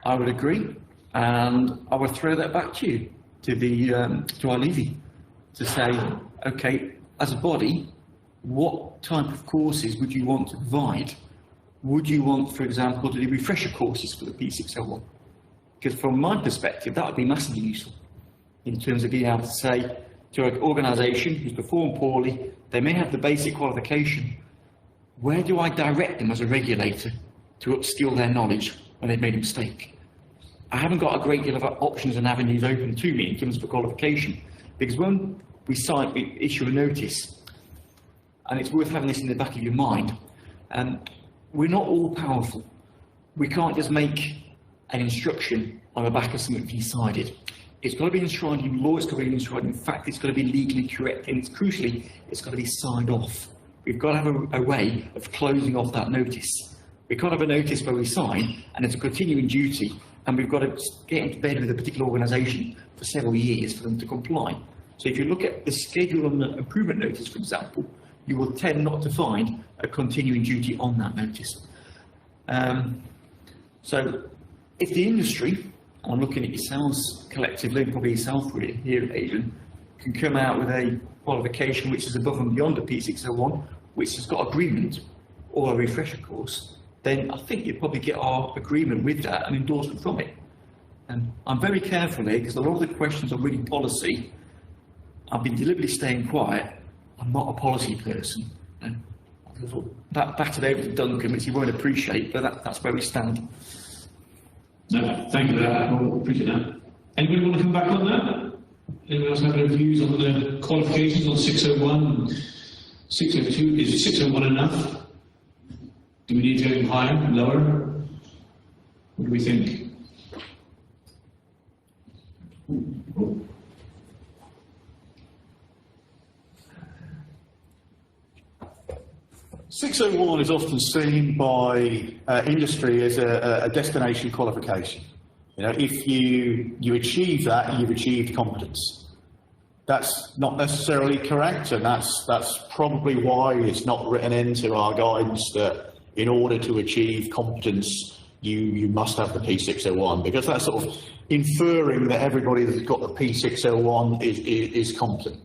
I would agree, and I would throw that back to you, to our levy, to say, okay, as a body, what type of courses would you want to provide? Would you want, for example, to do refresher courses for the P601? Because from my perspective, that would be massively useful in terms of being able to say to an organisation who's performed poorly, they may have the basic qualification. Where do I direct them as a regulator to upskill their knowledge when they've made a mistake? I haven't got a great deal of options and avenues open to me in terms of a qualification, because when we issue a notice, and it's worth having this in the back of your mind, we're not all powerful. We can't just make an instruction on the back of something decided. It's got to be enshrined in law, it's got to be enshrined in fact, it's got to be legally correct, and it's crucially, it's got to be signed off. We've got to have a way of closing off that notice. We can't have a notice where we sign, and it's a continuing duty, and we've got to get into bed with a particular organisation for several years for them to comply. So if you look at the schedule on the improvement notice, for example, you will tend not to find a continuing duty on that notice. So if the industry, and I'm looking at yourselves collectively, and probably yourself here, Adrian, can come out with a qualification which is above and beyond a P601, which has got agreement, or a refresher course, then I think you'd probably get our agreement with that and endorsement from it. And I'm very careful here, because a lot of the questions are really policy. I've been deliberately staying quiet. I'm not a policy person. And that battered over to Duncan, which he won't appreciate, but that's where we stand. No, thank you for that. I appreciate that. Anybody want to come back on that? Anyone else have any views on the qualifications on 601 and 602? Is 601 enough? Do we need to go even higher, lower? What do we think? 601 is often seen by industry as a destination qualification. You know, if you achieve that, you've achieved competence. That's not necessarily correct, and that's probably why it's not written into our guidance that in order to achieve competence, you must have the P601, because that's sort of inferring that everybody that's got the P601 is competent.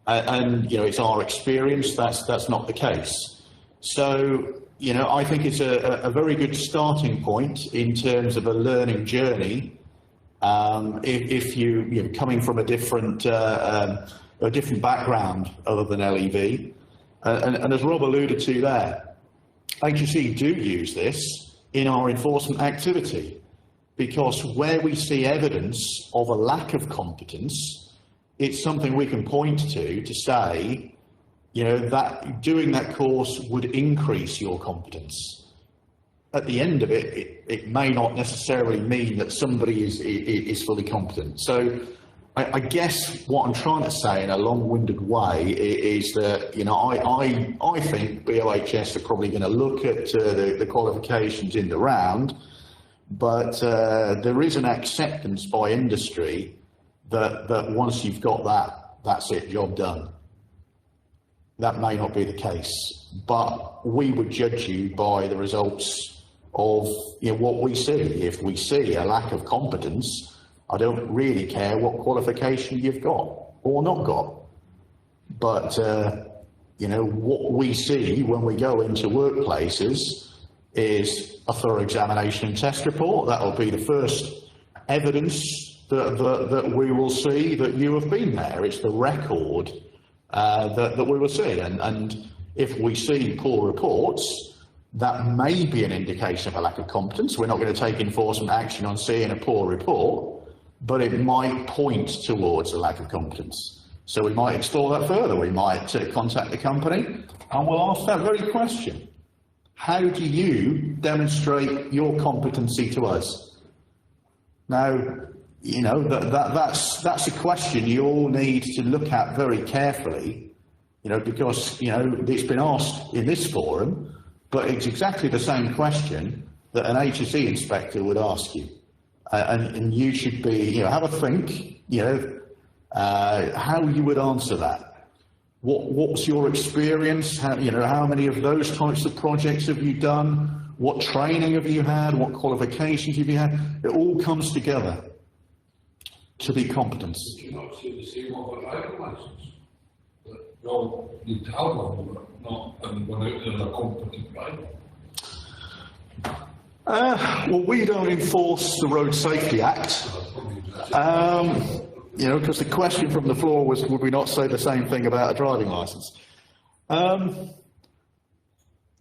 And, you know, it's our experience that's not the case. So, you know, I think it's a very good starting point in terms of a learning journey. If you're coming from a different background other than LEV, and as Rob alluded to there, HSE do use this in our enforcement activity, because where we see evidence of a lack of competence, it's something we can point to say, you know, that doing that course would increase your competence. At the end of it, it may not necessarily mean that somebody is fully competent. So I guess what I'm trying to say in a long-winded way is that, you know, I think BOHS are probably going to look at the qualifications in the round, but there is an acceptance by industry that once you've got that, that's it, job done. That may not be the case, but we would judge you by the results of, you know, what we see. If we see a lack of competence, I don't really care what qualification you've got or not got. But, you know, what we see when we go into workplaces is a thorough examination and test report. That will be the first evidence that we will see that you have been there. It's the record that we will see. And if we see poor reports, that may be an indication of a lack of competence. We're not going to take enforcement action on seeing a poor report, but it might point towards a lack of competence. So we might explore that further. We might contact the company and we'll ask that very question. How do you demonstrate your competency to us? Now, you know, that's a question you all need to look at very carefully, you know, because, you know, it's been asked in this forum, but it's exactly the same question that an HSE inspector would ask you. And you should be, you know, have a think, you know, how you would answer that. What's your experience? How many of those types of projects have you done? What training have you had? What qualifications have you had? It all comes together to be competence. You not see the same of a driving license. You need to have one, not when a competent driver. Well, we don't enforce the Road Safety Act. You know, because the question from the floor was, would we not say the same thing about a driving licence?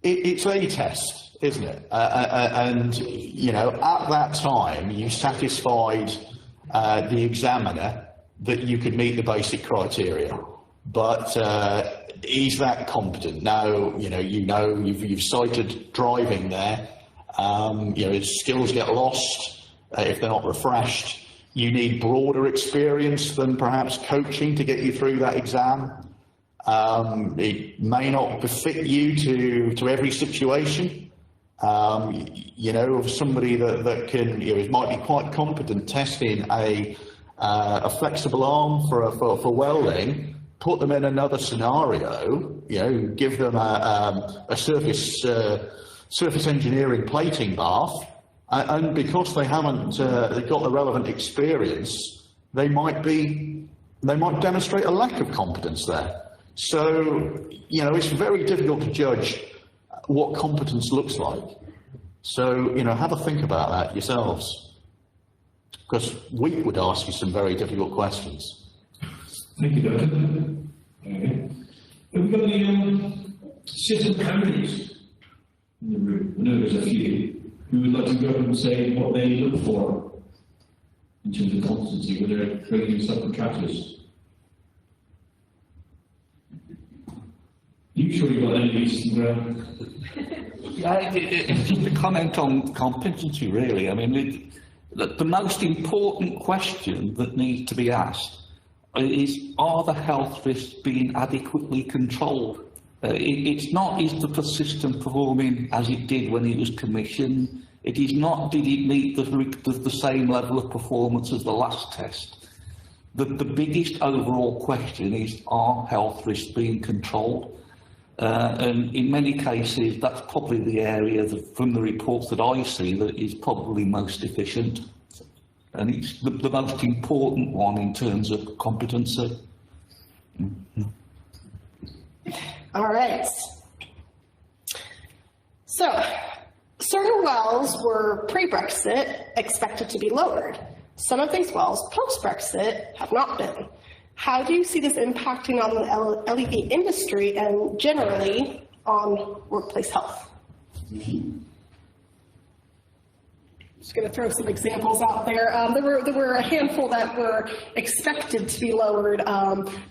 It's a test, isn't it? And, you know, at that time, you satisfied the examiner that you could meet the basic criteria. But is that competent? Now, you've cited driving there. You know, skills get lost if they're not refreshed. You need broader experience than perhaps coaching to get you through that exam. It may not befit you to every situation. You know, of somebody that can, you know, might be quite competent testing a flexible arm for welding. Put them in another scenario. You know, give them a surface engineering plating bath, and because they haven't got the relevant experience, they might demonstrate a lack of competence there. So, you know, it's very difficult to judge what competence looks like. So, you know, have a think about that yourselves, because we would ask you some very difficult questions. Thank you, Doctor. Okay. Have we got any citizen candidates in the room? I know there's a few who would like to go up and say what they look for in terms of competency when they're bringing in subcontractors. You sure you've got any reason To comment on competency, really, I mean, the most important question that needs to be asked is, are the health risks being adequately controlled? It's not, is the system performing as it did when it was commissioned? It is not, did it meet the same level of performance as the last test? The biggest overall question is, are health risks being controlled? And in many cases, that's probably the area that, from the reports that I see, that is probably most efficient. And it's the most important one in terms of competency. All right. So, certain wells were pre-Brexit expected to be lowered. Some of these wells post-Brexit have not been. How do you see this impacting on the LEV industry and generally on workplace health? Just going to throw some examples out there. There were a handful that were expected to be lowered,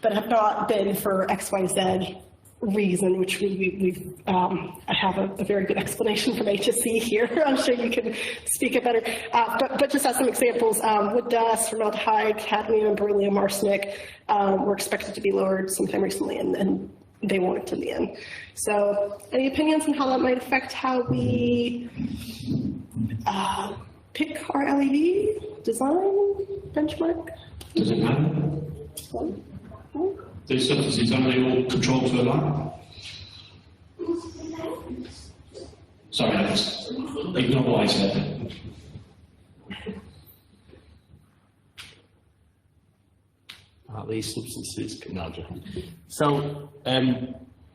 but have not been for XYZ reason, which I have a very good explanation from HSE here. I'm sure you can speak it better. But just as some examples, wood dust, formaldehyde, cadmium, beryllium, arsenic were expected to be lowered sometime recently, and they won't in the end. So any opinions on how that might affect how we pick our LEV design benchmark? Does it matter? These substances, are they all controlled to a lab? Sorry, Alex. Ignore what I said. These substances can now join. So,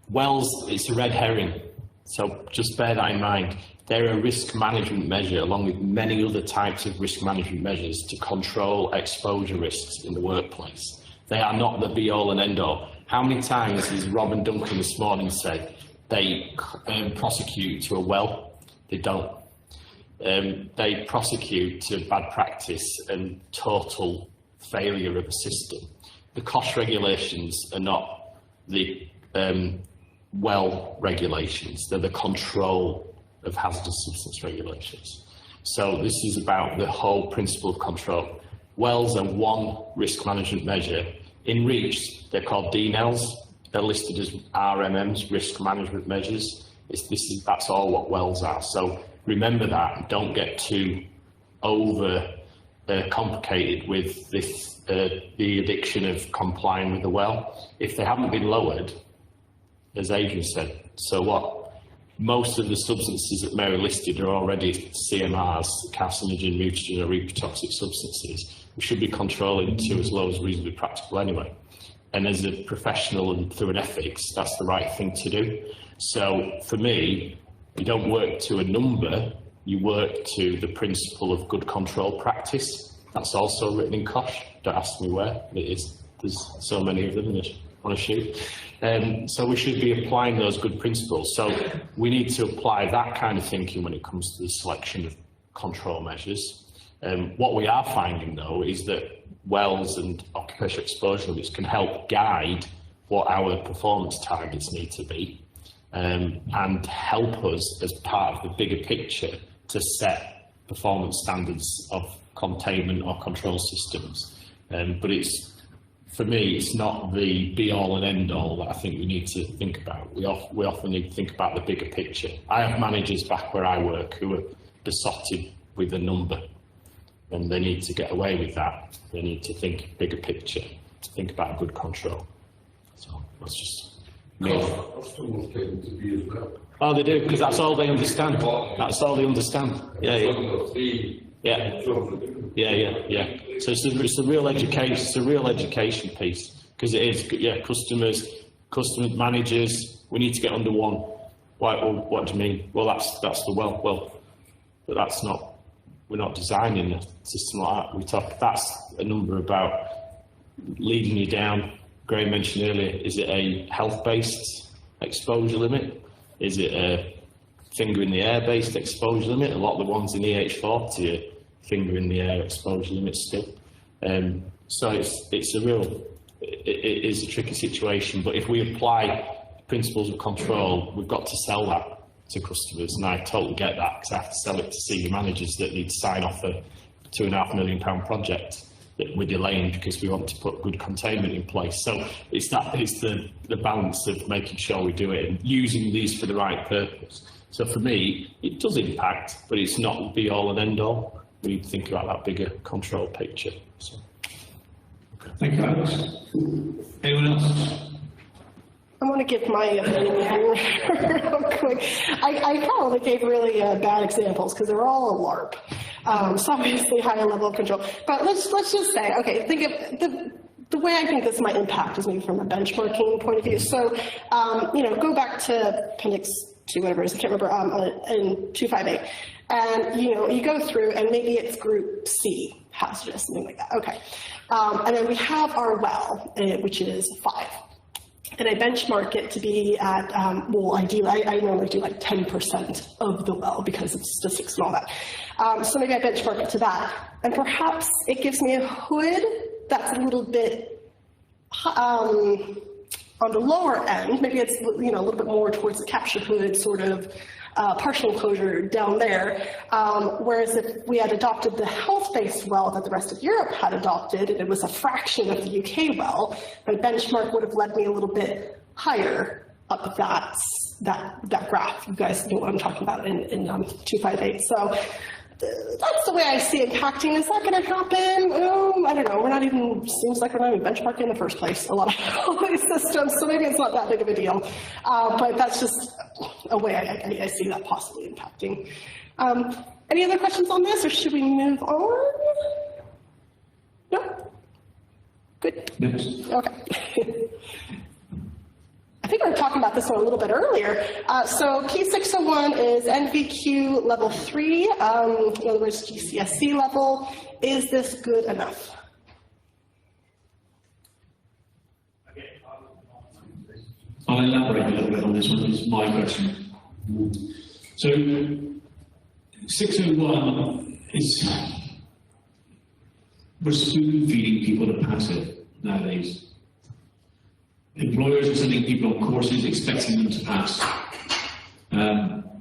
wells, it's a red herring. So just bear that in mind. They're a risk management measure along with many other types of risk management measures to control exposure risks in the workplace. They are not the be-all and end-all. How many times has Rob and Duncan this morning said they prosecute to a well? They don't. They prosecute to bad practice and total failure of a system. The cost regulations are not the well regulations. They're the control of hazardous substance regulations. So this is about the whole principle of control. Wells are one risk management measure. In REACH, they're called DNLs. They're listed as RMMs, risk management measures. That's all what wells are. So remember that. Don't get too over complicated with this, the addiction of complying with the well. If they haven't been lowered, as Adrian said, so what? Most of the substances that Mary listed are already CMRs, carcinogen, mutagen, or reprotoxic substances. We should be controlling to as low as reasonably practical anyway. And as a professional and through an ethics, that's the right thing to do. So for me, you don't work to a number, you work to the principle of good control practice. That's also written in COSH. Don't ask me where it is. There's so many of them on a sheet. So we should be applying those good principles. So we need to apply that kind of thinking when it comes to the selection of control measures. What we are finding, though, is that wells and occupational exposure limits can help guide what our performance targets need to be, and help us as part of the bigger picture to set performance standards of containment or control systems. But for me, it's not the be-all and end-all that I think we need to think about. We often need to think about the bigger picture. I have managers back where I work who are besotted with a number, and they need to get away with that. They need to think bigger picture, to think about good control. So that's just me. Customers tend to be as well. Oh, they do, because that's all they understand. That's all they understand. Yeah, yeah. Yeah. So it's a real education. It's a real education piece, because it is. Yeah, customers, managers. We need to get under one. Why? Well, what do you mean? Well, that's the well. Well, but that's not. We're not designing a system like that. That's a number about leading you down. Graham mentioned earlier. Is it a health-based exposure limit? Is it a finger in the air-based exposure limit? A lot of the ones in EH40 are finger in the air exposure limits still. So it's a real, it is a tricky situation, but if we apply principles of control, we've got to sell that to customers, and I totally get that, because I have to sell it to senior managers that need to sign off a £2.5 million project that we're delaying because we want to put good containment in place. So it's the balance of making sure we do it and using these for the right purpose. So for me, it does impact, but it's not the be all and end all. We need to think about that bigger control picture. So. Thank you, Alex. Anyone else? I want to give my opinion here real quick. I probably gave really bad examples because they're all a LARP. So obviously higher level of control. But let's just say, okay, think of the way I think this might impact is maybe from a benchmarking point of view. So, go back to appendix 2, whatever it is, I can't remember, in 258. And, you go through and maybe it's group C, hazardous, something like that. Okay. And then we have our well, which is 5. And I benchmark it to be at, ideally, I normally do like 10% of the well because of statistics and all that. So maybe I benchmark it to that. And perhaps it gives me a hood that's a little bit on the lower end. Maybe it's, a little bit more towards the capture hood sort of partial enclosure down there. Whereas if we had adopted the health-based well that the rest of Europe had adopted, and it was a fraction of the UK well, my benchmark would have led me a little bit higher up that graph. You guys know what I'm talking about in 258. So that's the way I see impacting. Is that going to happen? I don't know. Seems like we're not even benchmarking in the first place, a lot of these systems, so maybe it's not that big of a deal. But that's just a way I see that possibly impacting. Any other questions on this, or should we move on? No? Good? Next. Okay. I think we were talking about this one a little bit earlier. So P601 is NVQ level 3, in other words, GCSE level. Is this good enough? I'll elaborate a little bit on this one. It's my question. So 601 is, we're spoon feeding people to pass it nowadays. Employers are sending people on courses expecting them to pass.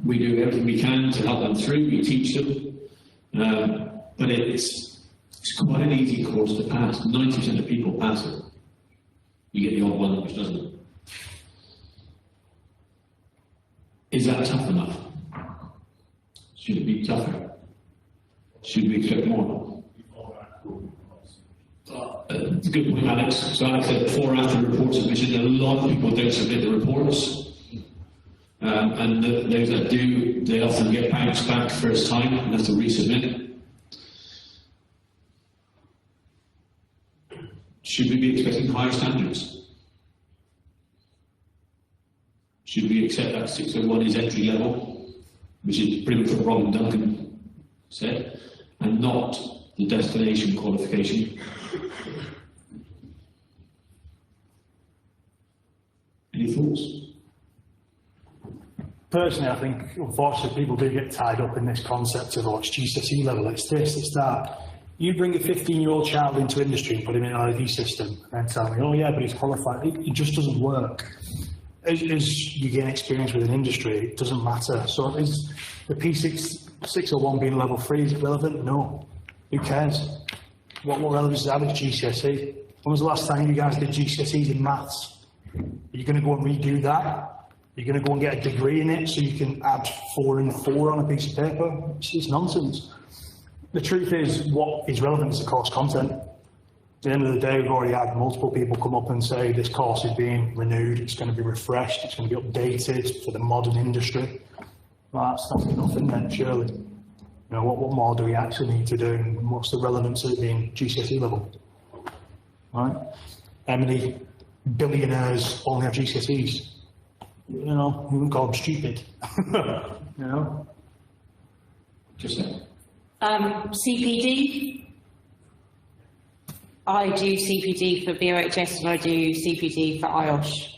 We do everything we can to help them through, we teach them, but it's quite an easy course to pass. 90% of people pass it. You get the odd one which doesn't. Is that tough enough? Should it be tougher? Should we expect more? It's a good point, Alex. So Alex said before and after report submission, a lot of people don't submit the reports. And those that do, they often get bounced back first time and have to resubmit. Should we be expecting higher standards? Should we accept that 601 is entry level, which is pretty much what Robin Duncan said, and not the destination qualification? Any thoughts? Personally, I think, unfortunately, people do get tied up in this concept of, it's GCSE level, it's this, it's that. You bring a 15-year-old child into industry and put him in an LED system and tell me, oh yeah, but he's qualified. It just doesn't work. As you gain experience with an industry, it doesn't matter. So is the P601 being level 3, is it relevant? No. Who cares? What relevance does it have with GCSE? When was the last time you guys did GCSEs in maths? Are you going to go and redo that? Are you going to go and get a degree in it so you can add 4 and 4 on a piece of paper? It's nonsense. The truth is, what is relevant is the course content. At the end of the day, we've already had multiple people come up and say this course is being renewed, it's going to be refreshed, it's going to be updated for the modern industry. Well, that's enough, isn't it, surely? What more do we actually need to do, and what's the relevance of it being GCSE level? Right? How many billionaires only have GCSEs? We wouldn't call them stupid. Just saying. CPD. I do CPD for BOHS and I do CPD for IOSH.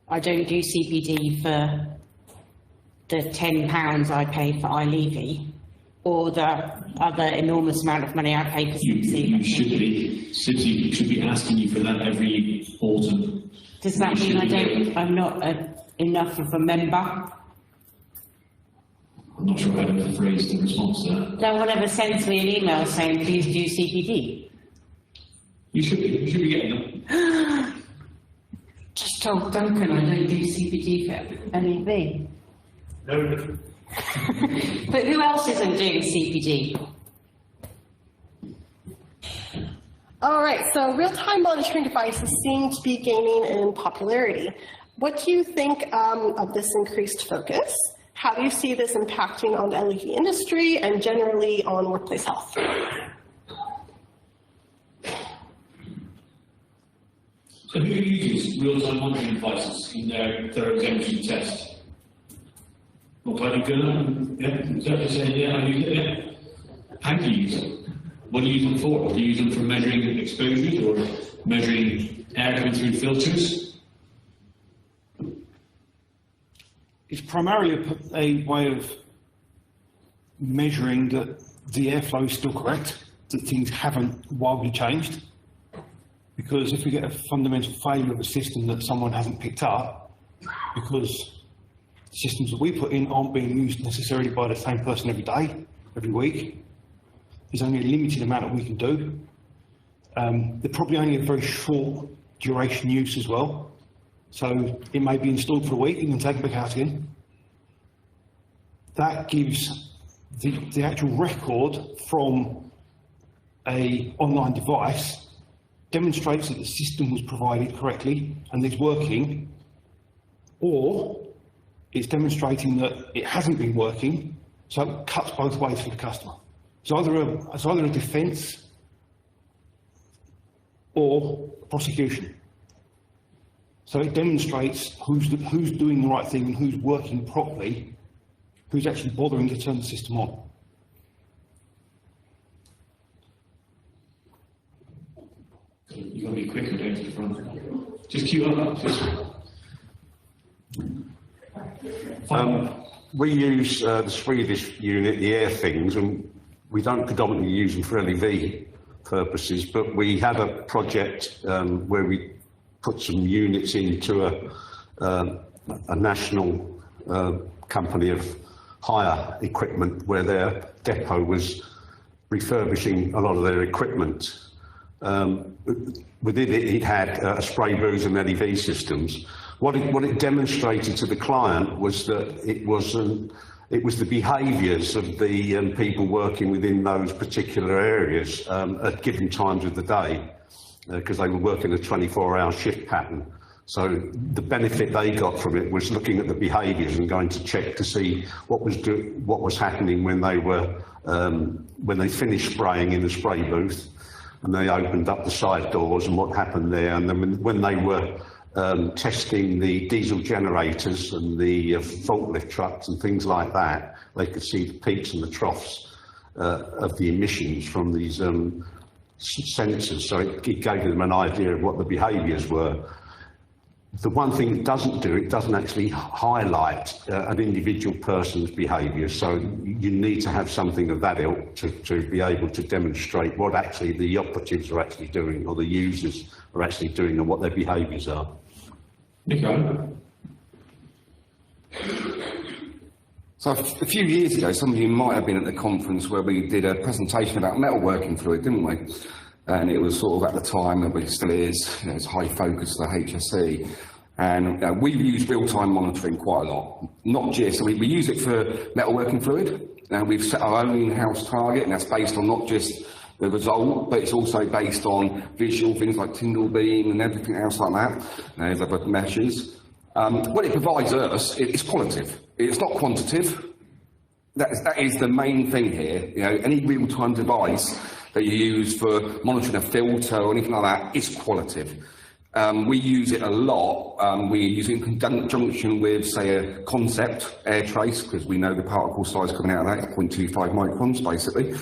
I don't do CPD for the £10 I pay for iLevy or the other enormous amount of money I pay for CPD. You should be. CPD should be asking you for that every autumn. Does that mean I'm not enough of a member? I'm not sure how to phrase the response to that. No one ever sends me an email saying, please do CPD. You should be getting them. Just told Duncan I don't do CPD for LEV. No. But who else isn't doing CPD? All right, so real-time monitoring devices seem to be gaining in popularity. What do you think of this increased focus? How do you see this impacting on the LEV industry and generally on workplace health? So who uses real-time monitoring devices in their exemption test? Well, bloody good. Yeah, exactly saying, yeah, I use it, yeah. How do you use it? What do you use them for? Do you use them for measuring exposures or measuring air coming through filters? It's primarily a way of measuring that the airflow is still correct, that things haven't wildly changed. Because if we get a fundamental failure of a system that someone hasn't picked up, because the systems that we put in aren't being used necessarily by the same person every day, every week, there's only a limited amount that we can do. They're probably only a very short duration use as well. So it may be installed for a week and then taken back out again. That gives the actual record from an online device, demonstrates that the system was provided correctly and is working, or it's demonstrating that it hasn't been working, so it cuts both ways for the customer. It's either a defence or prosecution. So it demonstrates who's doing the right thing and who's working properly, who's actually bothering to turn the system on. You've got to be quicker down to the front. Just queue up. We use the Swedish unit, the air things, and we don't predominantly use them for LEV purposes, but we have a project where we put some units into a national company of hire equipment where their depot was refurbishing a lot of their equipment. Within it had spray booths and LEV systems. What it demonstrated to the client was that it was the behaviours of the people working within those particular areas at given times of the day, because they were working a 24-hour shift pattern. So the benefit they got from it was looking at the behaviours and going to check to see what was happening when they finished spraying in the spray booth, and they opened up the side doors and what happened there. And then when they were testing the diesel generators and the forklift trucks and things like that, they could see the peaks and the troughs of the emissions from these sensors. So it gave them an idea of what the behaviours were. The one thing it doesn't do, it doesn't actually highlight an individual person's behaviour. So you need to have something of that ilk to be able to demonstrate what actually the operatives are actually doing, or the users are actually doing, and what their behaviours are. Nico? So a few years ago, some of you might have been at the conference where we did a presentation about metalworking fluid, didn't we? And it was sort of at the time, that it still is, it's high focus for the HSE. And we use real-time monitoring quite a lot. Not just, we use it for metalworking fluid. And we've set our own in-house target, and that's based on not just the result, but it's also based on visual things like Tyndall beam and everything else like that. There's other measures. What it provides us, it's qualitative. It's not quantitative. That is the main thing here. You know, any real-time device that you use for monitoring a filter or anything like that is qualitative. We use it a lot. We use it in conjunction with, say, a concept air trace, because we know the particle size coming out of that is 0.25 microns, basically.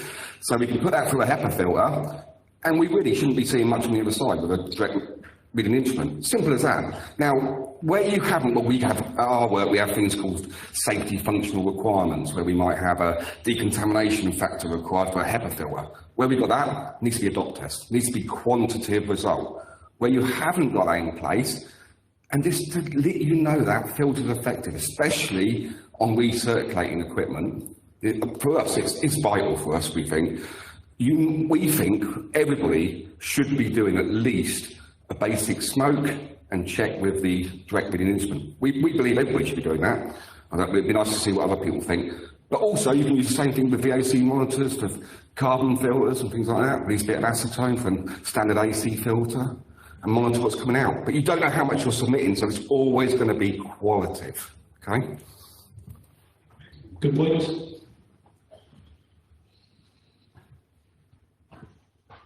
So we can put that through a HEPA filter, and we really shouldn't be seeing much on the other side with a direct reading instrument. Simple as that. Now, where you haven't, well, we have, at our work, we have things called safety functional requirements, where we might have a decontamination factor required for a HEPA filter. Where we've got that, it needs to be a dot test. It needs to be quantitative result. Where you haven't got that in place, and just to let you know that filter is effective, especially on recirculating equipment. For us, it's vital for us, we think. We think everybody should be doing at least a basic smoke and check with the direct reading instrument. We believe everybody should be doing that. And it'd be nice to see what other people think. But also, you can use the same thing with VOC monitors for carbon filters and things like that. Release a bit of acetone from standard AC filter. and monitor what's coming out. But you don't know how much you're submitting, so it's always going to be qualitative, okay? Good point.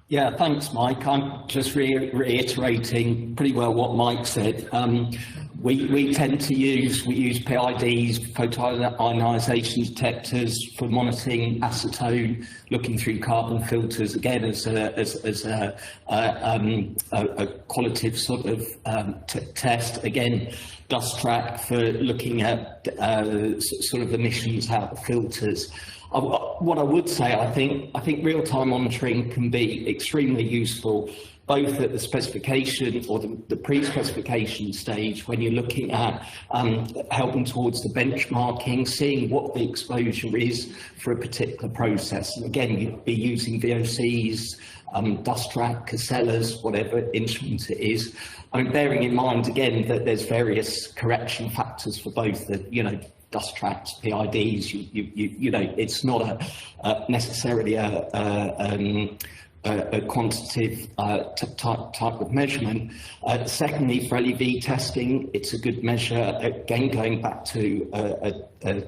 Yeah, thanks, Mike. I'm just reiterating pretty well what Mike said. We tend to use PIDs, photoionization detectors for monitoring acetone, looking through carbon filters again as a qualitative sort of test. Again, dust track for looking at sort of emissions out of filters. What I would say, I think real-time monitoring can be extremely useful, both at the specification or the pre-specification stage, when you're looking at helping towards the benchmarking, seeing what the exposure is for a particular process. And again, you'd be using VOCs, dust track, Casellas, whatever instrument it is. I mean, bearing in mind again that there's various correction factors for both the, dust tracks, PIDs, you know, it's not necessarily a quantitative type of measurement. Secondly, for LEV testing, it's a good measure, again, going back to a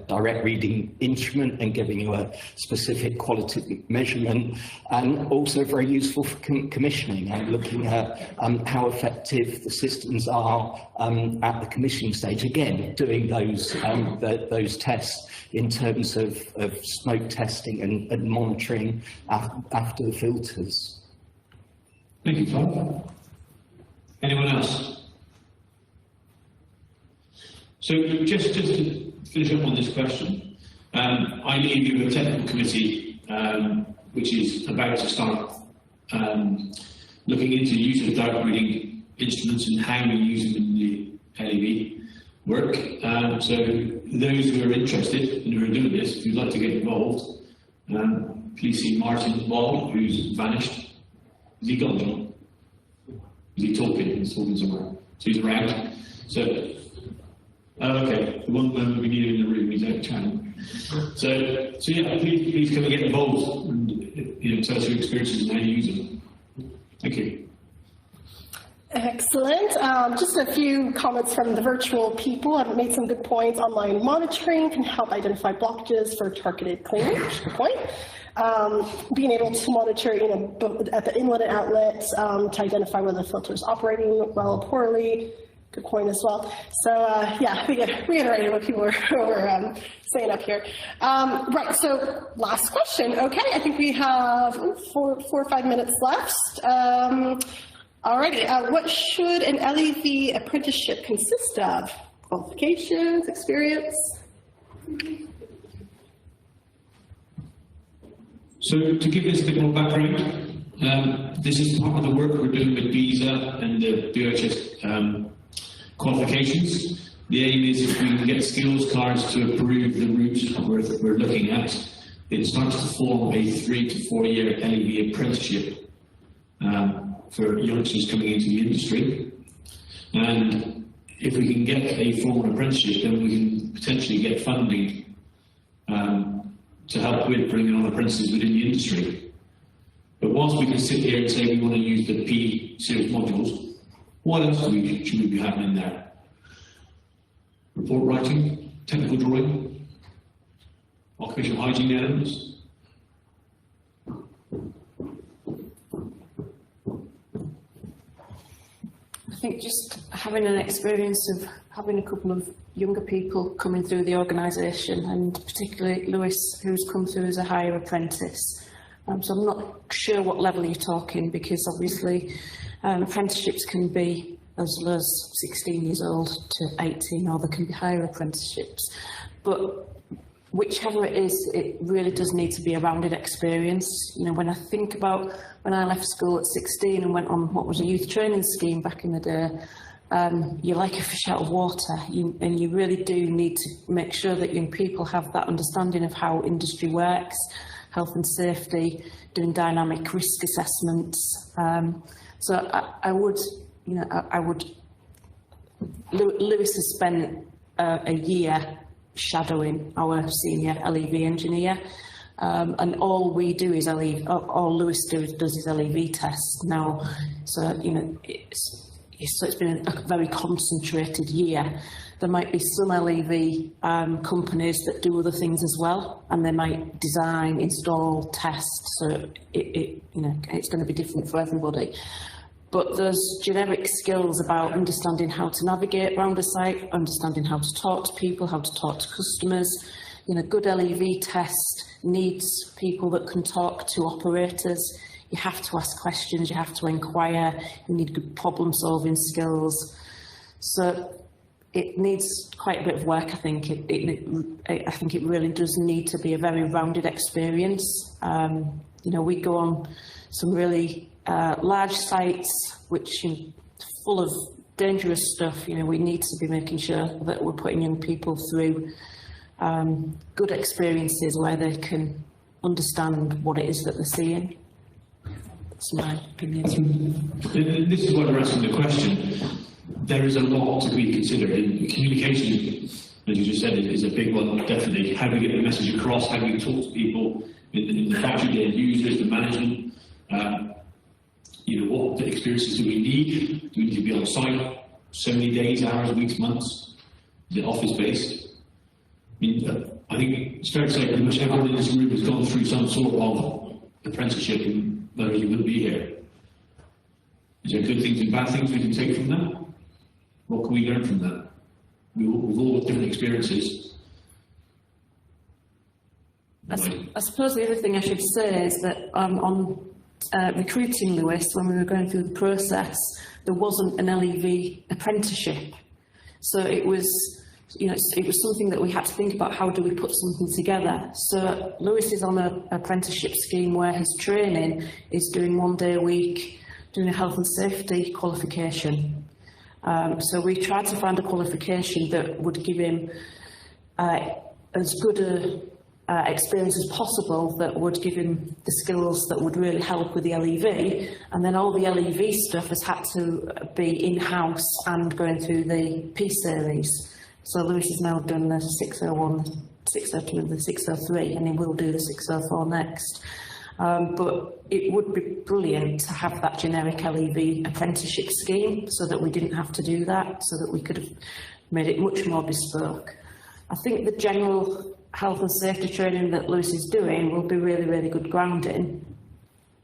direct reading instrument and giving you a specific qualitative measurement, and also very useful for commissioning and looking at how effective the systems are at the commissioning stage. Again, doing those tests in terms of smoke testing and monitoring after the filters. Thank you, Tom. Anyone else? So just to finish up on this question, I lead you a technical committee which is about to start looking into the use of direct reading instruments and how we use them in the LEV work. So those who are interested and who are doing this, if you'd like to get involved, please see Martin Wall, who's vanished. Is he gone, John? Is he talking? He's talking somewhere. So he's around. So, okay, the one moment we need him in the room, he's out chatting. So yeah, please come and get involved and tell us your experiences and how you use them. Thank you. Excellent. Just a few comments from the virtual people. I've made some good points. Online monitoring can help identify blockages for targeted cleaning. Good point. Being able to monitor, at the inlet and outlets to identify whether the filter is operating well or poorly. Good point as well. So yeah, reiterating what people were saying up here. Right. So last question. Okay, I think we have 4 or 5 minutes left. Alrighty, what should an LEV apprenticeship consist of? Qualifications, experience? So to give this a bit more background, this is part of the work we're doing with BISA and the BOHS qualifications. The aim is if we can get skills cards to approve the route we're looking at, it starts to form a 3 to 4 year LEV apprenticeship for youngsters coming into the industry. And if we can get a formal apprenticeship, then we can potentially get funding to help with bringing on apprentices within the industry. But whilst we can sit here and say we want to use the P series modules, what else should we be having in there? Report writing, technical drawing, occupational hygiene elements. I think just having an experience of having a couple of younger people coming through the organisation, and particularly Lewis, who's come through as a higher apprentice. So I'm not sure what level you're talking, because obviously apprenticeships can be as low as 16 years old to 18, or there can be higher apprenticeships. But whichever it is, it really does need to be a rounded experience. You know, when I think about when I left school at 16 and went on what was a youth training scheme back in the day, you're like a fish out of water, and you really do need to make sure that young people have that understanding of how industry works, health and safety, doing dynamic risk assessments. So I would, Lewis has spent a year shadowing our senior LEV engineer, And all we do is all Lewis does is LEV tests now. So, you know, it's been a very concentrated year. There might be some LEV companies that do other things as well, and they might design, install, test. So you know, it's going to be different for everybody. But there's generic skills about understanding how to navigate around a site, understanding how to talk to people, how to talk to customers. You know, good LEV test needs people that can talk to operators. You have to ask questions, you have to inquire, you need good problem-solving skills. So it needs quite a bit of work, I think. I think it really does need to be a very rounded experience. You know, we go on some really large sites which are full of dangerous stuff. You know, we need to be making sure that we're putting young people through good experiences where they can understand what it is that they're seeing. That's my opinion. This is why we're asking the question. There is a lot to be considered. And communication, as you just said, is a big one, definitely. How do we get the message across? How do we talk to people in the factory, the end users, the management? You know, what experiences do we need? Do we need to be on site so many days, hours, weeks, months? Is it office-based? I mean, I think it's fair to say pretty much everyone in this room has gone through some sort of apprenticeship, and whether you wouldn't be here. Is there good things and bad things we can take from that? What can we learn from that? We've all got different experiences. I suppose the other thing I should say is that on recruiting Lewis, when we were going through the process, there wasn't an LEV apprenticeship. So it was, you know, it was something that we had to think about, how do we put something together. So Lewis is on an apprenticeship scheme where his training is doing 1 day a week, doing a health and safety qualification. So we tried to find a qualification that would give him as good a experience as possible, that would give him the skills that would really help with the LEV, and then all the LEV stuff has had to be in-house and going through the P series. So Lewis has now done the 601, 602 and the 603, and he will do the 604 next. But it would be brilliant to have that generic LEV apprenticeship scheme so that we didn't have to do that, so that we could have made it much more bespoke. I think the general health and safety training that Lewis is doing will be really, really good grounding,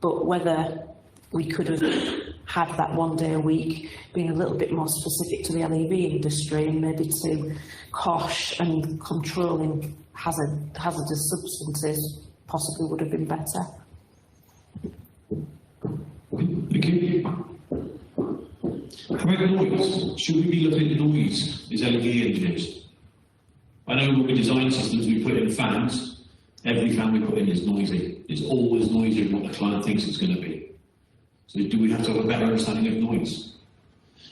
but whether we could have had that 1 day a week being a little bit more specific to the LEV industry and maybe to COSH and controlling hazardous substances possibly would have been better. Thank you. How about noise? Should we be looking at noise as LEV engineers? I know when we design systems, we put in fans. Every fan we put in is noisy. It's always noisier than what the client thinks it's going to be. So do we have to have a better understanding of noise?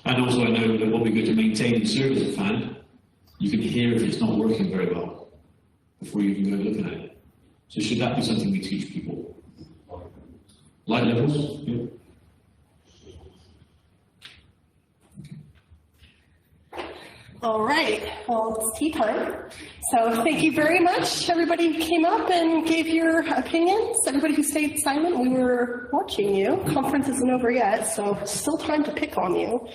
And also I know that when we go to maintain and service a fan, you can hear if it's not working very well before you even go looking at it. So should that be something we teach people? Light levels? Yeah. All right, well, it's tea time. So thank you very much, everybody who came up and gave your opinions. Everybody who stayed silent, we were watching you. Conference isn't over yet, so still time to pick on you.